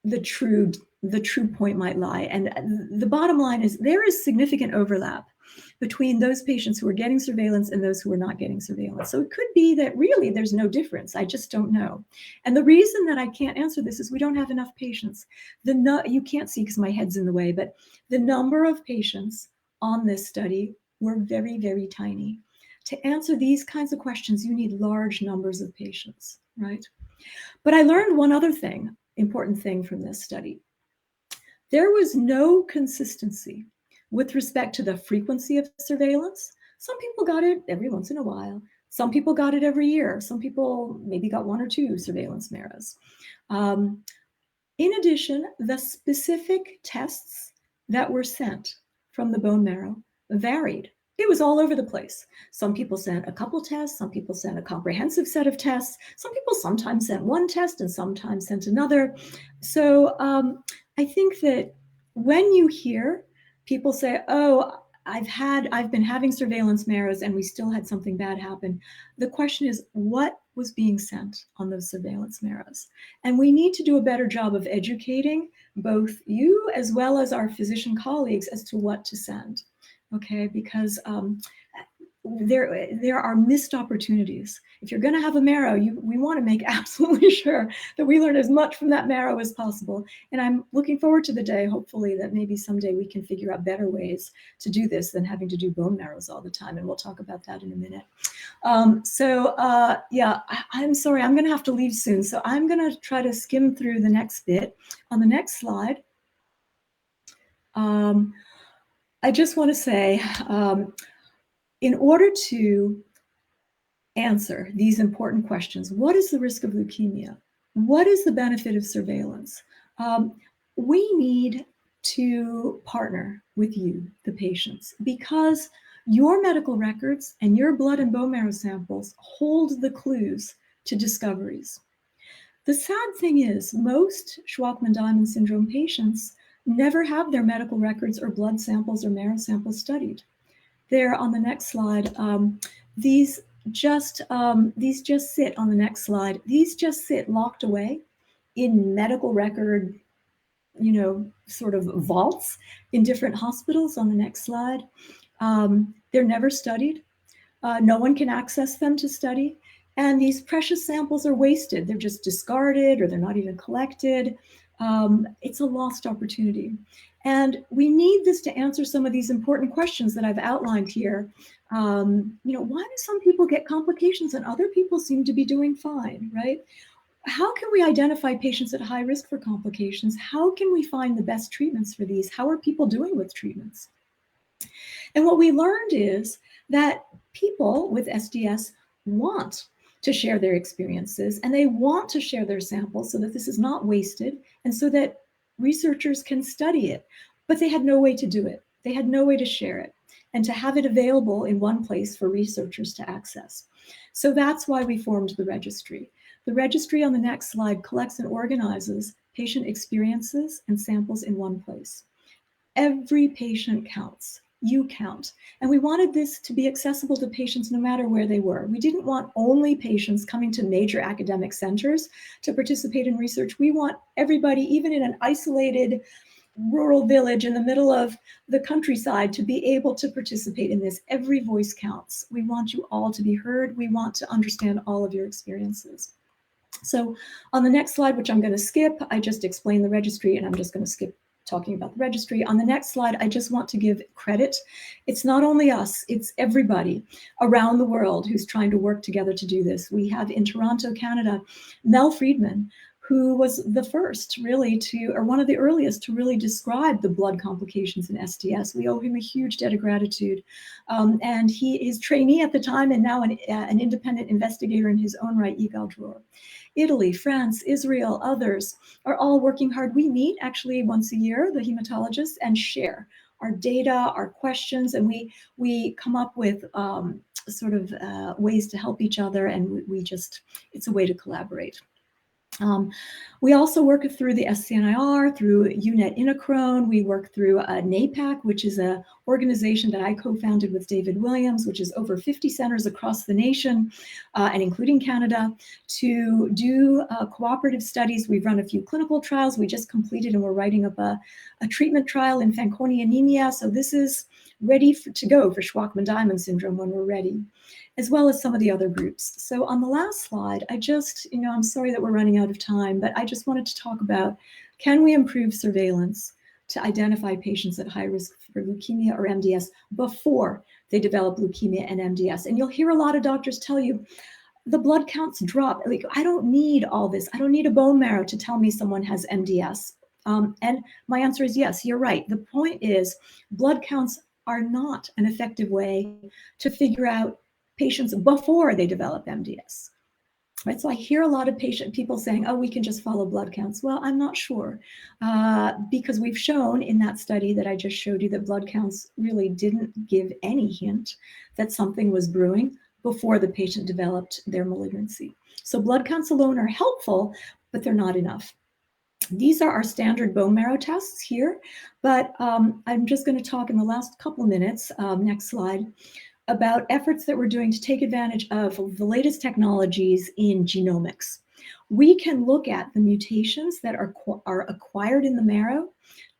the true point might lie. And the bottom line is there is significant overlap between those patients who are getting surveillance and those who are not getting surveillance. So it could be that really there's no difference. I just don't know. And the reason that I can't answer this is we don't have enough patients. You can't see because my head's in the way, but the number of patients on this study were very, very tiny. To answer these kinds of questions, you need large numbers of patients, right? But I learned one other thing, important thing from this study. There was no consistency with respect to the frequency of surveillance. Some people got it every once in a while. Some people got it every year. Some people maybe got 1 or 2 surveillance marrows. In addition, the specific tests that were sent from the bone marrow varied. It was all over the place. Some people sent a couple tests. Some people sent a comprehensive set of tests. Some people sometimes sent one test and sometimes sent another. So I think that when you hear people say, oh, I've been having surveillance marrows and we still had something bad happen, the question is, what was being sent on those surveillance marrows? And we need to do a better job of educating both you as well as our physician colleagues as to what to send. Okay, because there are missed opportunities. If you're going to have a marrow, we want to make absolutely sure that we learn as much from that marrow as possible. And I'm looking forward to the day, hopefully, that maybe someday we can figure out better ways to do this than having to do bone marrows all the time. And we'll talk about that in a minute. Yeah, I'm sorry, I'm going to have to leave soon. So I'm going to try to skim through the next bit. On the next slide, I just want to say, in order to answer these important questions, what is the risk of leukemia? What is the benefit of surveillance? We need to partner with you, the patients, because your medical records and your blood and bone marrow samples hold the clues to discoveries. The sad thing is, most Schwachmann-Diamond syndrome patients never have their medical records or blood samples or marrow samples studied. There on the next slide, these just sit on the next slide. These just sit locked away in medical record, sort of vaults in different hospitals on the next slide. They're never studied. No one can access them to study. And these precious samples are wasted. They're just discarded or they're not even collected. It's a lost opportunity. And we need this to answer some of these important questions that I've outlined here. Why do some people get complications and other people seem to be doing fine, right? How can we identify patients at high risk for complications? How can we find the best treatments for these? How are people doing with treatments? And what we learned is that people with SDS want to share their experiences, and they want to share their samples so that this is not wasted and so that researchers can study it. But they had no way to do it. They had no way to share it and to have it available in one place for researchers to access. So that's why we formed the registry. The registry on the next slide collects and organizes patient experiences and samples in one place. Every patient counts. You count. And we wanted this to be accessible to patients no matter where they were. We didn't want only patients coming to major academic centers to participate in research. We want everybody, even in an isolated rural village in the middle of the countryside, to be able to participate in this. Every voice counts. We want you all to be heard. We want to understand all of your experiences. So on the next slide, which I'm going to skip, I just explained the registry, and I'm just going to skip talking about the registry. On the next slide, I just want to give credit. It's not only us, it's everybody around the world who's trying to work together to do this. We have in Toronto, Canada, Mel Friedman, who was the first really or one of the earliest to really describe the blood complications in SDS. We owe him a huge debt of gratitude. And he is trainee at the time and now an independent investigator in his own right, Yigal Dror. Italy, France, Israel, others are all working hard. We meet actually once a year, the hematologists, and share our data, our questions, and we come up with ways to help each other, and it's a way to collaborate. We also work through the SCNIR, through UNET Inachrone. We work through NAPAC, which is an organization that I co-founded with David Williams, which is over 50 centers across the nation, and including Canada, to do cooperative studies. We've run a few clinical trials. We just completed and we're writing up a treatment trial in Fanconi anemia. So this is ready to go for Schwachmann-Diamond syndrome when we're ready, as well as some of the other groups. So on the last slide, I'm sorry that we're running out of time, but I just wanted to talk about, can we improve surveillance to identify patients at high risk for leukemia or MDS before they develop leukemia and MDS? And you'll hear a lot of doctors tell you, the blood counts drop. Like, I don't need all this. I don't need a bone marrow to tell me someone has MDS. And my answer is yes, you're right. The point is, blood counts are not an effective way to figure out patients before they develop MDS. Right? So I hear a lot of people saying, oh, we can just follow blood counts. Well, I'm not sure, because we've shown in that study that I just showed you that blood counts really didn't give any hint that something was brewing before the patient developed their malignancy. So blood counts alone are helpful, but they're not enough. These are our standard bone marrow tests here, but I'm just going to talk in the last couple of minutes, next slide, about efforts that we're doing to take advantage of the latest technologies in genomics. We can look at the mutations that are acquired in the marrow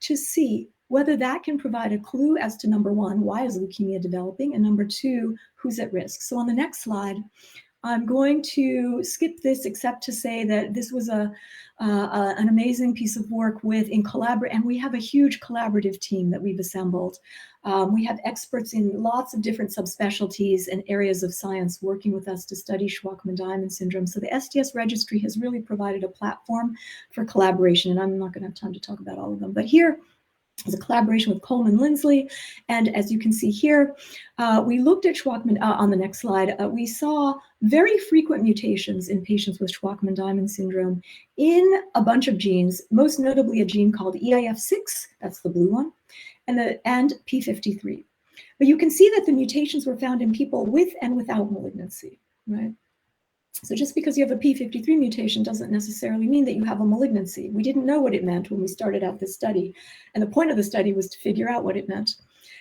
to see whether that can provide a clue as to, number one, why is leukemia developing, and number two, who's at risk. So on the next slide, I'm going to skip this except to say that this was an amazing piece of work and we have a huge collaborative team that we've assembled. We have experts in lots of different subspecialties and areas of science working with us to study Schwachmann-Diamond syndrome. So the SDS registry has really provided a platform for collaboration, and I'm not going to have time to talk about all of them, but here is a collaboration with Coleman Lindsley. And as you can see here, we looked at Schwachmann, on the next slide, we saw very frequent mutations in patients with Schwachmann-Diamond syndrome in a bunch of genes, most notably a gene called EIF6, that's the blue one, and P53. But you can see that the mutations were found in people with and without malignancy, right? So just because you have a P53 mutation doesn't necessarily mean that you have a malignancy. We didn't know what it meant when we started out this study. And the point of the study was to figure out what it meant.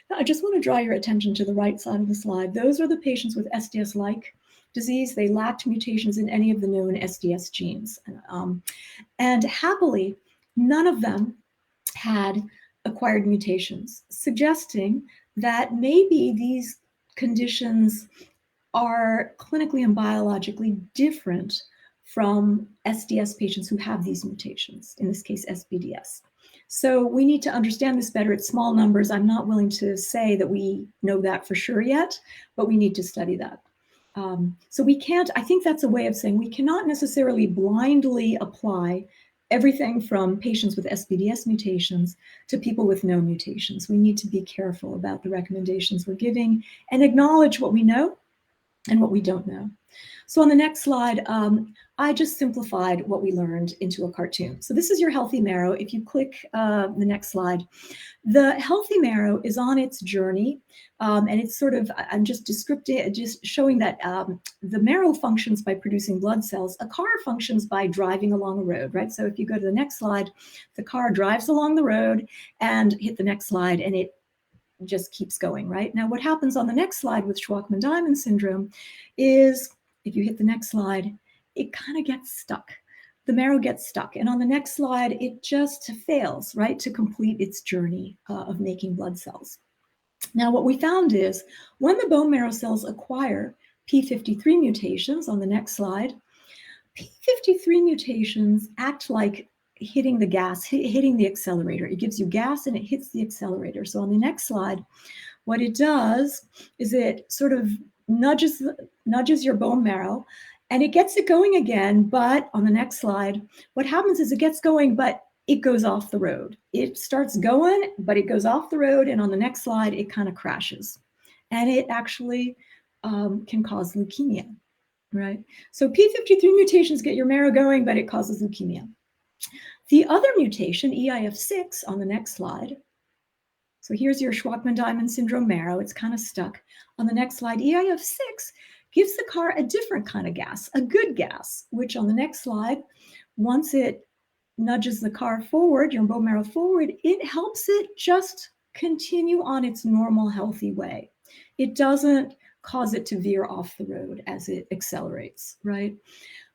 Now, I just want to draw your attention to the right side of the slide. Those are the patients with SDS-like disease. They lacked mutations in any of the known SDS genes. And happily, none of them had acquired mutations, suggesting that maybe these conditions are clinically and biologically different from SDS patients who have these mutations, in this case, SDS. So we need to understand this better. It's small numbers. I'm not willing to say that we know that for sure yet, but we need to study that. So we can't, I think that's a way of saying we cannot necessarily blindly apply everything from patients with SDS mutations to people with no mutations. We need to be careful about the recommendations we're giving and acknowledge what we know and what we don't know. So on the next slide, I just simplified what we learned into a cartoon. So this is your healthy marrow. If you click the next slide, the healthy marrow is on its journey, and it's sort of, I'm just showing that the marrow functions by producing blood cells. A car functions by driving along a road, right? So if you go to the next slide, the car drives along the road, and hit the next slide, and it just keeps going, right? Now, what happens on the next slide with Schwachmann-Diamond syndrome is, if you hit the next slide, it kind of gets stuck. The marrow gets stuck. And on the next slide, it just fails, right, to complete its journey of making blood cells. Now, what we found is when the bone marrow cells acquire P53 mutations, on the next slide, P53 mutations act like hitting the gas, hitting the accelerator. It gives you gas and it hits the accelerator. So on the next slide, what it does is it sort of nudges your bone marrow and it gets it going again. But on the next slide, what happens is it gets going, but it goes off the road. It starts going, but it goes off the road. And on the next slide, it kind of crashes. And it actually can cause leukemia, right? So P53 mutations get your marrow going, but it causes leukemia. The other mutation, EIF6, on the next slide. So here's your Schwachmann-Diamond syndrome marrow. It's kind of stuck. On the next slide, EIF6 gives the car a different kind of gas, a good gas, which on the next slide, once it nudges the car forward, your bone marrow forward, it helps it just continue on its normal, healthy way. It doesn't cause it to veer off the road as it accelerates, right?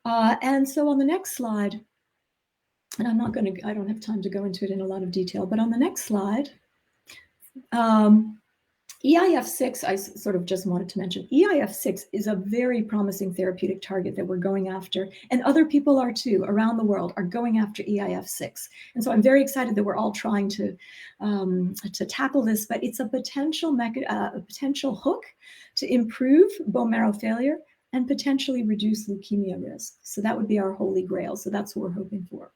And so on the next slide, and I don't have time to go into it in a lot of detail, but on the next slide, EIF6, I sort of just wanted to mention, EIF6 is a very promising therapeutic target that we're going after, and other people are too, around the world, are going after EIF6. And so I'm very excited that we're all trying to tackle this, but it's a potential hook to improve bone marrow failure and potentially reduce leukemia risk. So that would be our holy grail. So that's what we're hoping for.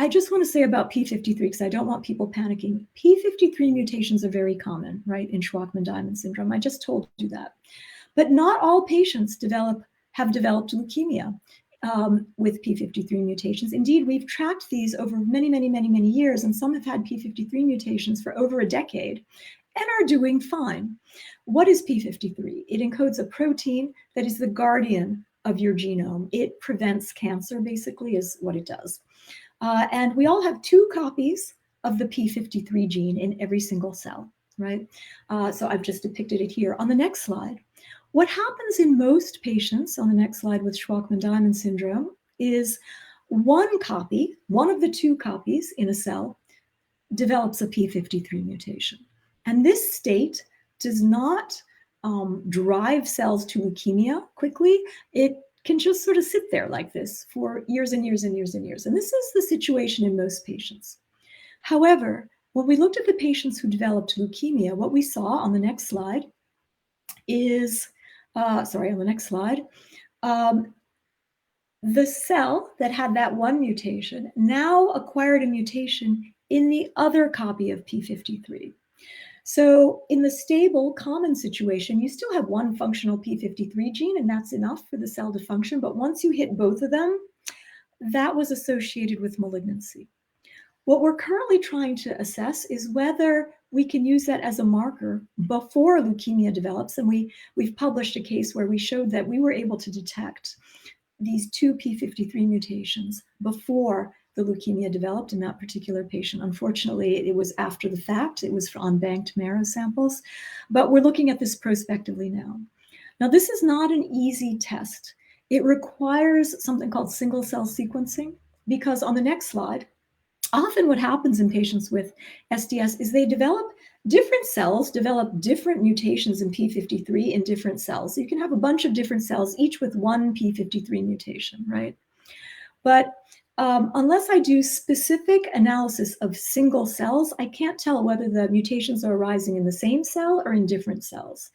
I just want to say about P53, because I don't want people panicking. P53 mutations are very common, right, in Schwachmann-Diamond syndrome. I just told you that. But not all patients have developed leukemia with P53 mutations. Indeed, we've tracked these over many, many, many, many years, and some have had P53 mutations for over a decade and are doing fine. What is P53? It encodes a protein that is the guardian of your genome. It prevents cancer, basically, is what it does. And we all have 2 copies of the P53 gene in every single cell, right? So I've just depicted it here. On the next slide, what happens in most patients, on the next slide with Schwachmann-Diamond syndrome, is one copy, one of the 2 copies in a cell, develops a P53 mutation. And this state does not drive cells to leukemia quickly. It can just sort of sit there like this for years and years and years and years. And this is the situation in most patients. However, when we looked at the patients who developed leukemia, what we saw on the next slide is, the cell that had that one mutation now acquired a mutation in the other copy of P53. So in the stable common situation, you still have one functional P53 gene, and that's enough for the cell to function. But once you hit both of them, that was associated with malignancy. What we're currently trying to assess is whether we can use that as a marker before leukemia develops. And we've published a case where we showed that we were able to detect these 2 P53 mutations before the leukemia developed in that particular patient. Unfortunately, it was after the fact. It was on banked marrow samples, but we're looking at this prospectively now. Now, this is not an easy test. It requires something called single cell sequencing, because on the next slide, often what happens in patients with SDS is they develop different cells, develop different mutations in P53 in different cells. So you can have a bunch of different cells, each with one P53 mutation, right? But unless I do specific analysis of single cells, I can't tell whether the mutations are arising in the same cell or in different cells.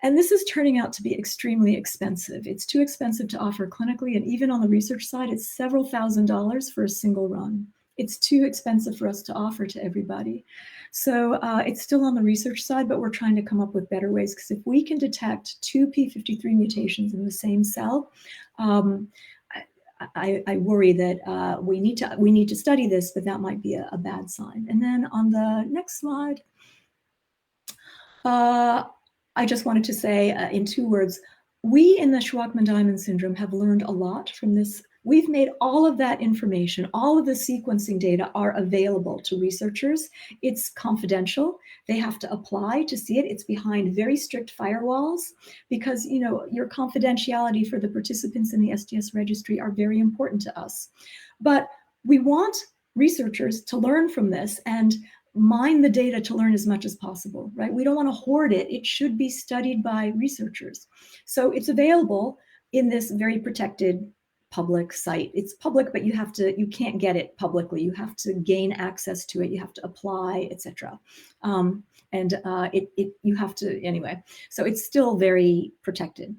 And this is turning out to be extremely expensive. It's too expensive to offer clinically, and even on the research side, it's several $1,000s for a single run. It's too expensive for us to offer to everybody. So it's still on the research side, but we're trying to come up with better ways, because if we can detect 2 P53 mutations in the same cell, I worry that we need to study this, but that might be a bad sign. And then on the next slide, I just wanted to say in 2 words, we in the Schwachmann-Diamond syndrome have learned a lot from this. We've made all of that information, all of the sequencing data are available to researchers. It's confidential. They have to apply to see it. It's behind very strict firewalls, because your confidentiality for the participants in the SDS registry are very important to us. But we want researchers to learn from this and mine the data to learn as much as possible, right? We don't want to hoard it. It should be studied by researchers. So it's available in this very protected public site. It's public, but you can't get it publicly. You have to gain access to it. You have to apply, etc. You have to, anyway. So it's still very protected.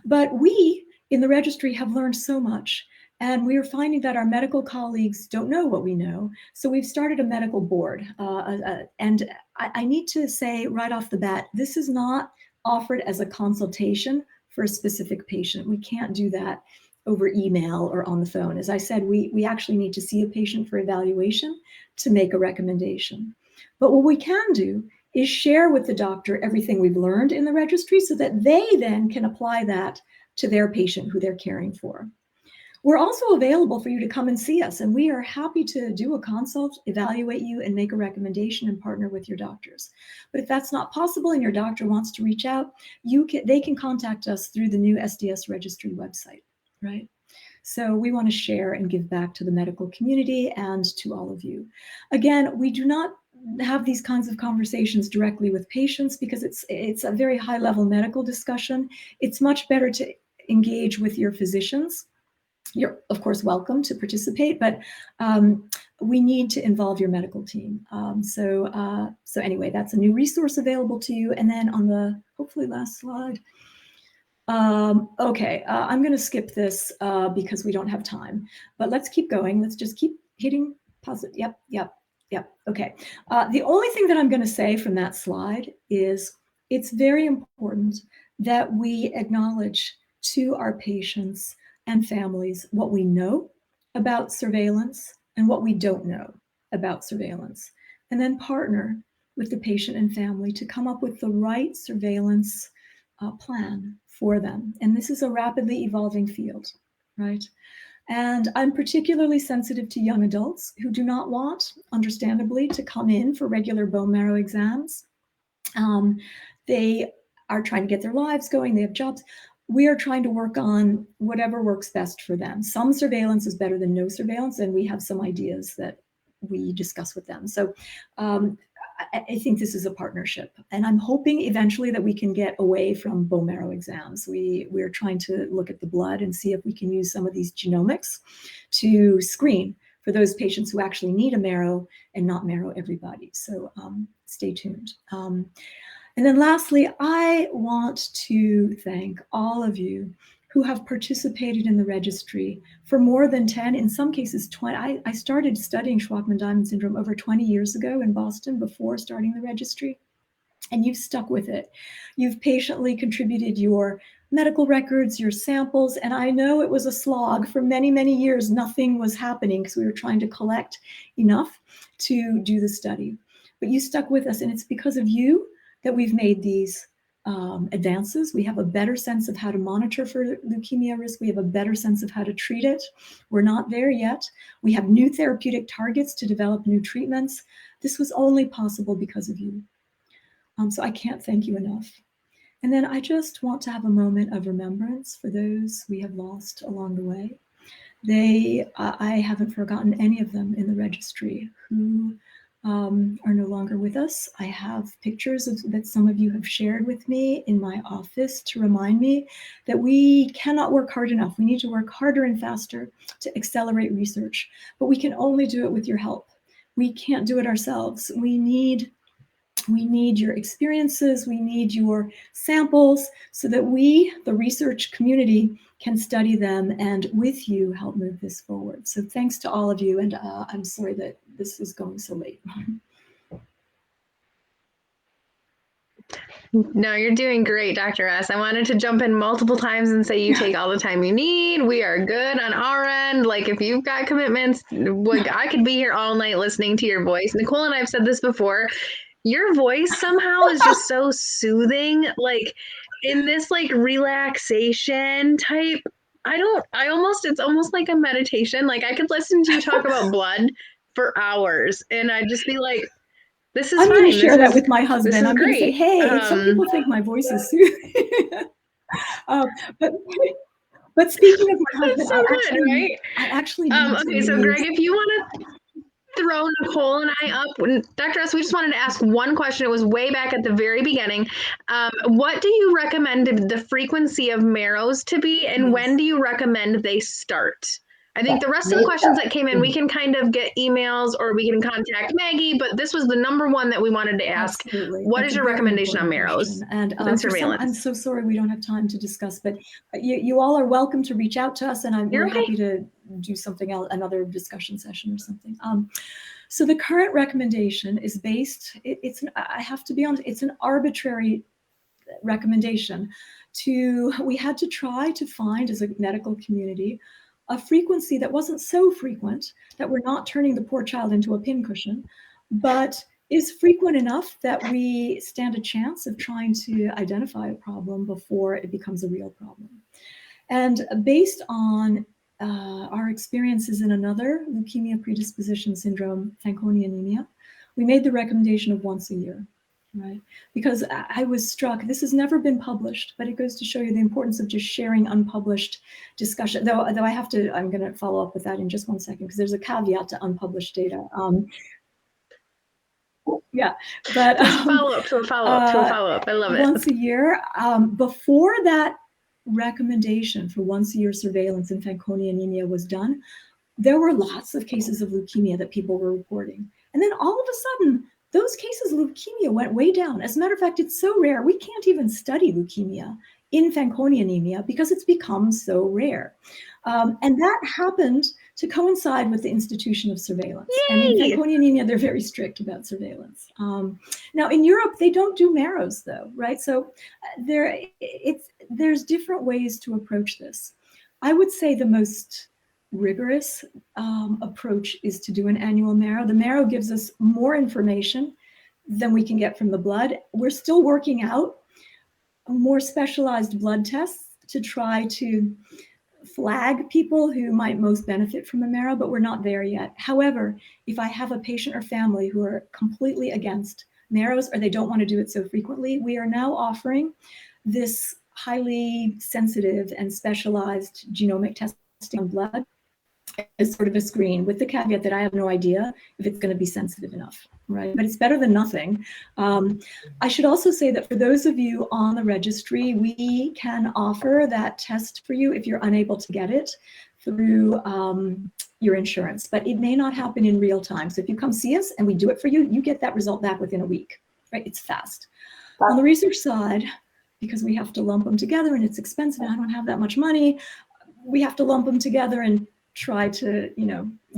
But we in the registry have learned so much. And we are finding that our medical colleagues don't know what we know. So we've started a medical board. And I need to say right off the bat, this is not offered as a consultation for a specific patient. We can't do that over email or on the phone. As I said, we actually need to see a patient for evaluation to make a recommendation. But what we can do is share with the doctor everything we've learned in the registry so that they then can apply that to their patient who they're caring for. We're also available for you to come and see us, and we are happy to do a consult, evaluate you, and make a recommendation and partner with your doctors. But if that's not possible and your doctor wants to reach out, they can contact us through the new SDS registry website, right? So we want to share and give back to the medical community and to all of you. Again, we do not have these kinds of conversations directly with patients because it's a very high level medical discussion. It's much better to engage with your physicians. You're of course welcome to participate, but we need to involve your medical team. So anyway, that's a new resource available to you. And then on the hopefully last slide. Okay, I'm going to skip this because we don't have time, but let's keep going. Let's just keep hitting pause. Yep. Okay. The only thing that I'm going to say from that slide is it's very important that we acknowledge to our patients and families what we know about surveillance and what we don't know about surveillance, and then partner with the patient and family to come up with the right surveillance plan for them. And this is a rapidly evolving field, right? And I'm particularly sensitive to young adults who do not want, understandably, to come in for regular bone marrow exams. They are trying to get their lives going, they have jobs. We are trying to work on whatever works best for them. Some surveillance is better than no surveillance, and we have some ideas that we discuss with them. So I think this is a partnership, and I'm hoping eventually that we can get away from bone marrow exams. We're trying to look at the blood and see if we can use some of these genomics to screen for those patients who actually need a marrow and not marrow everybody. So stay tuned. And then lastly, I want to thank all of you who have participated in the registry for more than 10, in some cases 20. I started studying Schwachmann-Diamond syndrome over 20 years ago in Boston before starting the registry, and you've stuck with it. You've patiently contributed your medical records, your samples, and I know it was a slog for many, many years. Nothing was happening because we were trying to collect enough to do the study. But you stuck with us, and it's because of you that we've made these advances. We have a better sense of how to monitor for leukemia risk. We have a better sense of how to treat it. We're not there yet. We have new therapeutic targets to develop new treatments. This was only possible because of you. So I can't thank you enough. And then I just want to have a moment of remembrance for those we have lost along the way. I haven't forgotten any of them in the registry who are no longer with us. I have pictures that some of you have shared with me in my office to remind me that we cannot work hard enough. We need to work harder and faster to accelerate research, but we can only do it with your help. We can't do it ourselves. We need your experiences, we need your samples so that we, the research community, can study them and with you help move this forward. So thanks to all of you, and I'm sorry that this is going so late. No, you're doing great, Dr. S. I wanted to jump in multiple times and say you take all the time you need. We are good on our end. Like if you've got commitments, like I could be here all night listening to your voice. Nicole and I have said this before. Your voice somehow is just so soothing, like in this like relaxation type. It's almost like a meditation. Like I could listen to you talk about blood for hours and I'd just be like, this is I'm fine. going to share that with my husband. I'm going to say, great. hey, some people think my voice is soothing. But speaking of my husband, so I actually okay, so Greg, if you want to throw Nicole and I up, Dr. S, we just wanted to ask one question. It was way back at the very beginning. What do you recommend the frequency of marrows to be, and when do you recommend they start? I think the rest of the questions that came in, we can kind of get emails or we can contact Maggie, but this was the number one that we wanted to ask. Absolutely. What is your recommendation on marrows and surveillance? I'm so sorry we don't have time to discuss, but you all are welcome to reach out to us, and we're happy to do something else, another discussion session or something. So the current recommendation is based, I have to be honest, it's an arbitrary recommendation. We had to try to find, as a medical community, a frequency that wasn't so frequent that we're not turning the poor child into a pincushion, but is frequent enough that we stand a chance of trying to identify a problem before it becomes a real problem. And based on our experiences in another leukemia predisposition syndrome, Fanconi anemia, we made the recommendation of once a year. Right, because I was struck, this has never been published, but it goes to show you the importance of just sharing unpublished discussion, though I'm going to follow up with that in just one second, because there's a caveat to unpublished data. Yeah, but follow up to a follow up to a follow up. I love it. Once a year. Before that recommendation for once a year surveillance in Fanconi anemia was done, there were lots of cases of leukemia that people were reporting. And then all of a sudden, those cases of leukemia went way down. As a matter of fact, it's so rare, we can't even study leukemia in Fanconi anemia because it's become so rare. And that happened to coincide with the institution of surveillance. Yay! And in Fanconi anemia, they're very strict about surveillance. Now, in Europe, they don't do Marrows, though, right? So there's different ways to approach this. I would say the most rigorous approach is to do an annual Marrow. The Marrow gives us more information than we can get from the blood. We're still working out more specialized blood tests to try to flag people who might most benefit from a Marrow, but we're not there yet. However, if I have a patient or family who are completely against Marrows or they don't want to do it so frequently, we are now offering this highly sensitive and specialized genomic testing on blood as sort of a screen, with the caveat that I have no idea if it's going to be sensitive enough, right? But it's better than nothing. I should also say that for those of you on the registry, we can offer that test for you if you're unable to get it through your insurance, but it may not happen in real time. So if you come see us and we do it for you, you get that result back within a week, right? It's fast. On the research side, because we have to lump them together and it's expensive and I don't have that much money, we have to lump them together and try to,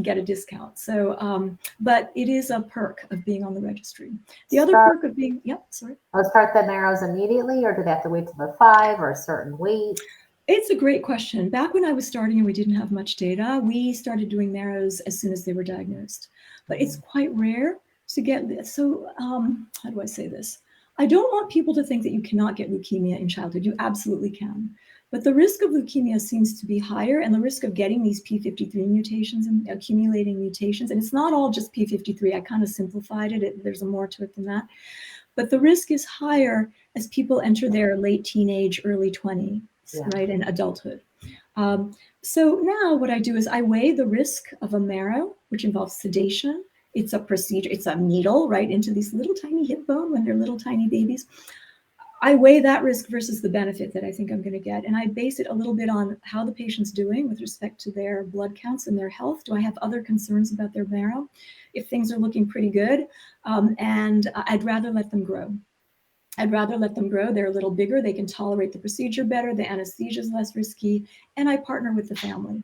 get a discount. So, but it is a perk of being on the registry. The other perk of being, I'll start the Marrows immediately, or do they have to wait till the 5 or a certain weight? It's a great question. Back when I was starting and we didn't have much data, we started doing Marrows as soon as they were diagnosed. But it's quite rare to get this. So how do I say this? I don't want people to think that you cannot get leukemia in childhood. You absolutely can. But the risk of leukemia seems to be higher, and the risk of getting these P53 mutations and accumulating mutations, and it's not all just P53, I kind of simplified it, there's more to it than that. But the risk is higher as people enter their late teenage, early 20s, right, and adulthood. So now what I do is I weigh the risk of a Marrow, which involves sedation. It's a procedure, it's a needle right into these little tiny hip bone when they're little tiny babies. I weigh that risk versus the benefit that I think I'm going to get. And I base it a little bit on how the patient's doing with respect to their blood counts and their health. Do I have other concerns about their Marrow? If things are looking pretty good, and I'd rather let them grow. They're a little bigger. They can tolerate the procedure better. The anesthesia is less risky. And I partner with the family.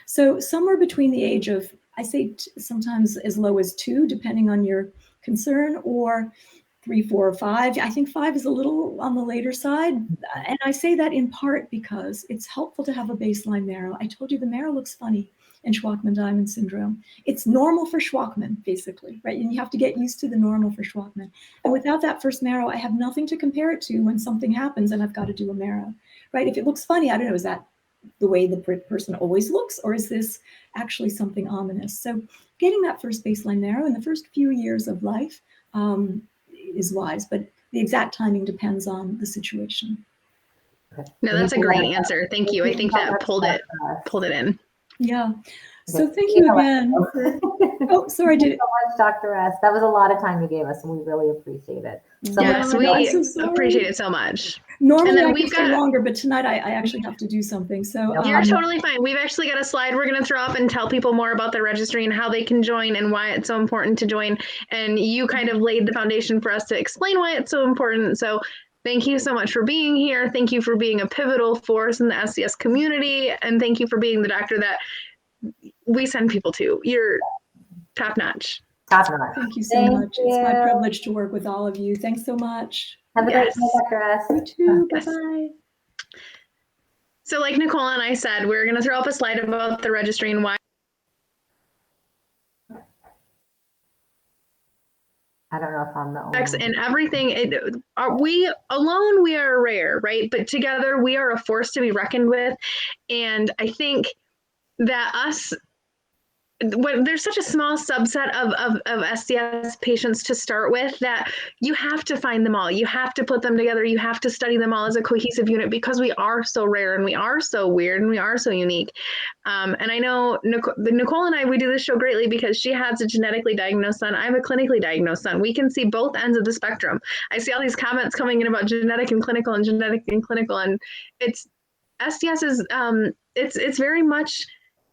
So somewhere between the age of, I say sometimes as low as 2, depending on your concern, or 3, 4, or 5. I think 5 is a little on the later side. And I say that in part because it's helpful to have a baseline Marrow. I told you the Marrow looks funny in Schwachmann-Diamond syndrome. It's normal for Schwachmann, basically, right? And you have to get used to the normal for Schwachmann. And without that first Marrow, I have nothing to compare it to when something happens and I've got to do a Marrow, right? If it looks funny, I don't know, is that the way the person always looks, or is this actually something ominous? So getting that first baseline Marrow in the first few years of life is wise, but the exact timing depends on the situation. No, that's a great answer. Thank you. I think that pulled it in. Yeah. So thank you again. Oh, sorry. Thank you so much, Dr. S. That was a lot of time you gave us, and we really appreciate it. Yes, we appreciate it so much. Normally I could stay longer, but tonight I actually have to do something. So you're totally fine. We've actually got a slide we're going to throw up and tell people more about the registry and how they can join and why it's so important to join. And you kind of laid the foundation for us to explain why it's so important. So thank you so much for being here. Thank you for being a pivotal force in the SDS community. And thank you for being the doctor that we send people to. You're top notch. Top notch. Thank you so much. It's my privilege to work with all of you. Thanks so much. Have a great day, Dr. S. You too. Bye-bye. So like Nicole and I said, we're going to throw up a slide about the registry and why. I don't know if I'm the only one. And everything, we alone, we are rare, right? But together we are a force to be reckoned with. And I think that us there's such a small subset of SDS patients to start with that you have to find them all. You have to put them together. You have to study them all as a cohesive unit because we are so rare and we are so weird and we are so unique. And I know Nicole and I, we do this show greatly because she has a genetically diagnosed son. I have a clinically diagnosed son. We can see both ends of the spectrum. I see all these comments coming in about genetic and clinical, and it's SDS is it's very much,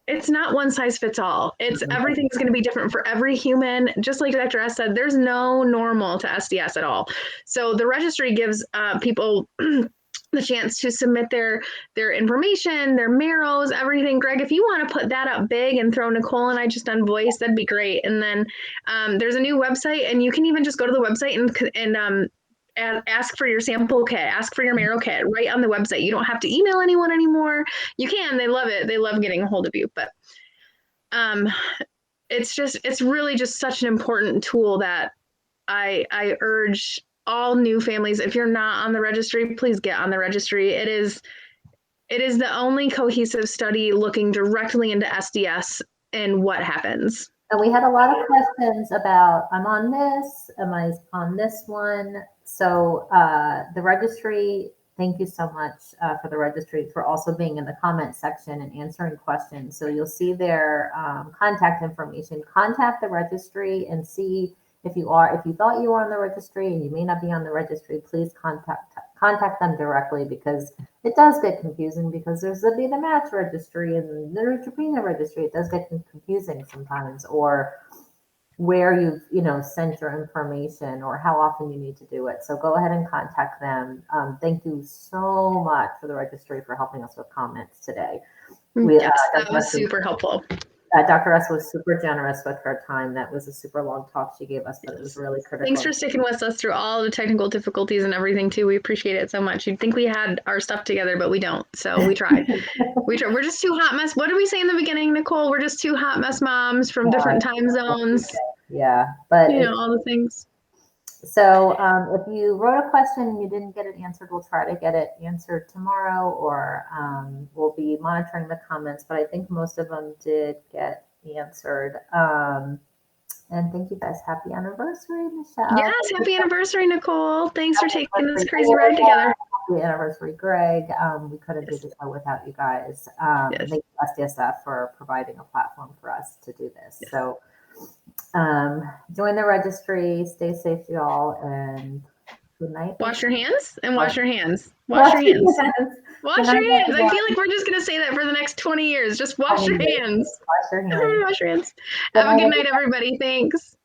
it's not one size fits all. It's everything's going to be different for every human. Just like Dr. S said, there's no normal to SDS at all. So the registry gives people the chance to submit their information, their marrows, everything. Greg, if you want to put that up big and throw Nicole and I just on voice, that'd be great. And then there's a new website, and you can even just go to the website and ask for your sample kit, ask for your marrow kit right on the website. You don't have to email anyone anymore. You can, they love it. They love getting a hold of you, but it's really just such an important tool that I urge all new families, if you're not on the registry, please get on the registry. It is the only cohesive study looking directly into SDS and what happens. And we had a lot of questions about, I'm on this, am I on this one? So the registry, thank you so much for the registry for also being in the comment section and answering questions. So you'll see their contact information. Contact the registry and see if you thought you were on the registry and you may not be on the registry, please contact them directly, because it does get confusing, because there's the Be the Match registry and the Neutropenia registry. It does get confusing sometimes, or where you've sent your information or how often you need to do it. So go ahead and contact them. Thank you so much for the registry for helping us with comments today. Yes, that was super helpful. Dr. S was super generous with her time. That was a super long talk she gave us, but it was really critical. Thanks for sticking with us through all the technical difficulties and everything too. We appreciate it so much. You'd think we had our stuff together, but we don't. So we tried. We're just two hot mess. What did we say in the beginning, Nicole? We're just two hot mess moms from different time zones. Yeah, but all the things. So if you wrote a question and you didn't get it answered, we'll try to get it answered tomorrow, or we'll be monitoring the comments, but I think most of them did get answered. And thank you guys. Happy anniversary, Michelle. Yes, happy anniversary, Nicole. Thanks for taking this crazy ride together. Happy anniversary, Greg. We couldn't do the show without you guys. Thank you, SDSF, for providing a platform for us to do this. Yes. So join the registry, stay safe, y'all, and good night. Wash your hands and wash your hands. Wash your hands. Wash your hands. I feel like we're just going to say that for the next 20 years. Just wash your hands. Wash your hands. Wash your hands. Have a good night, everybody. Thanks.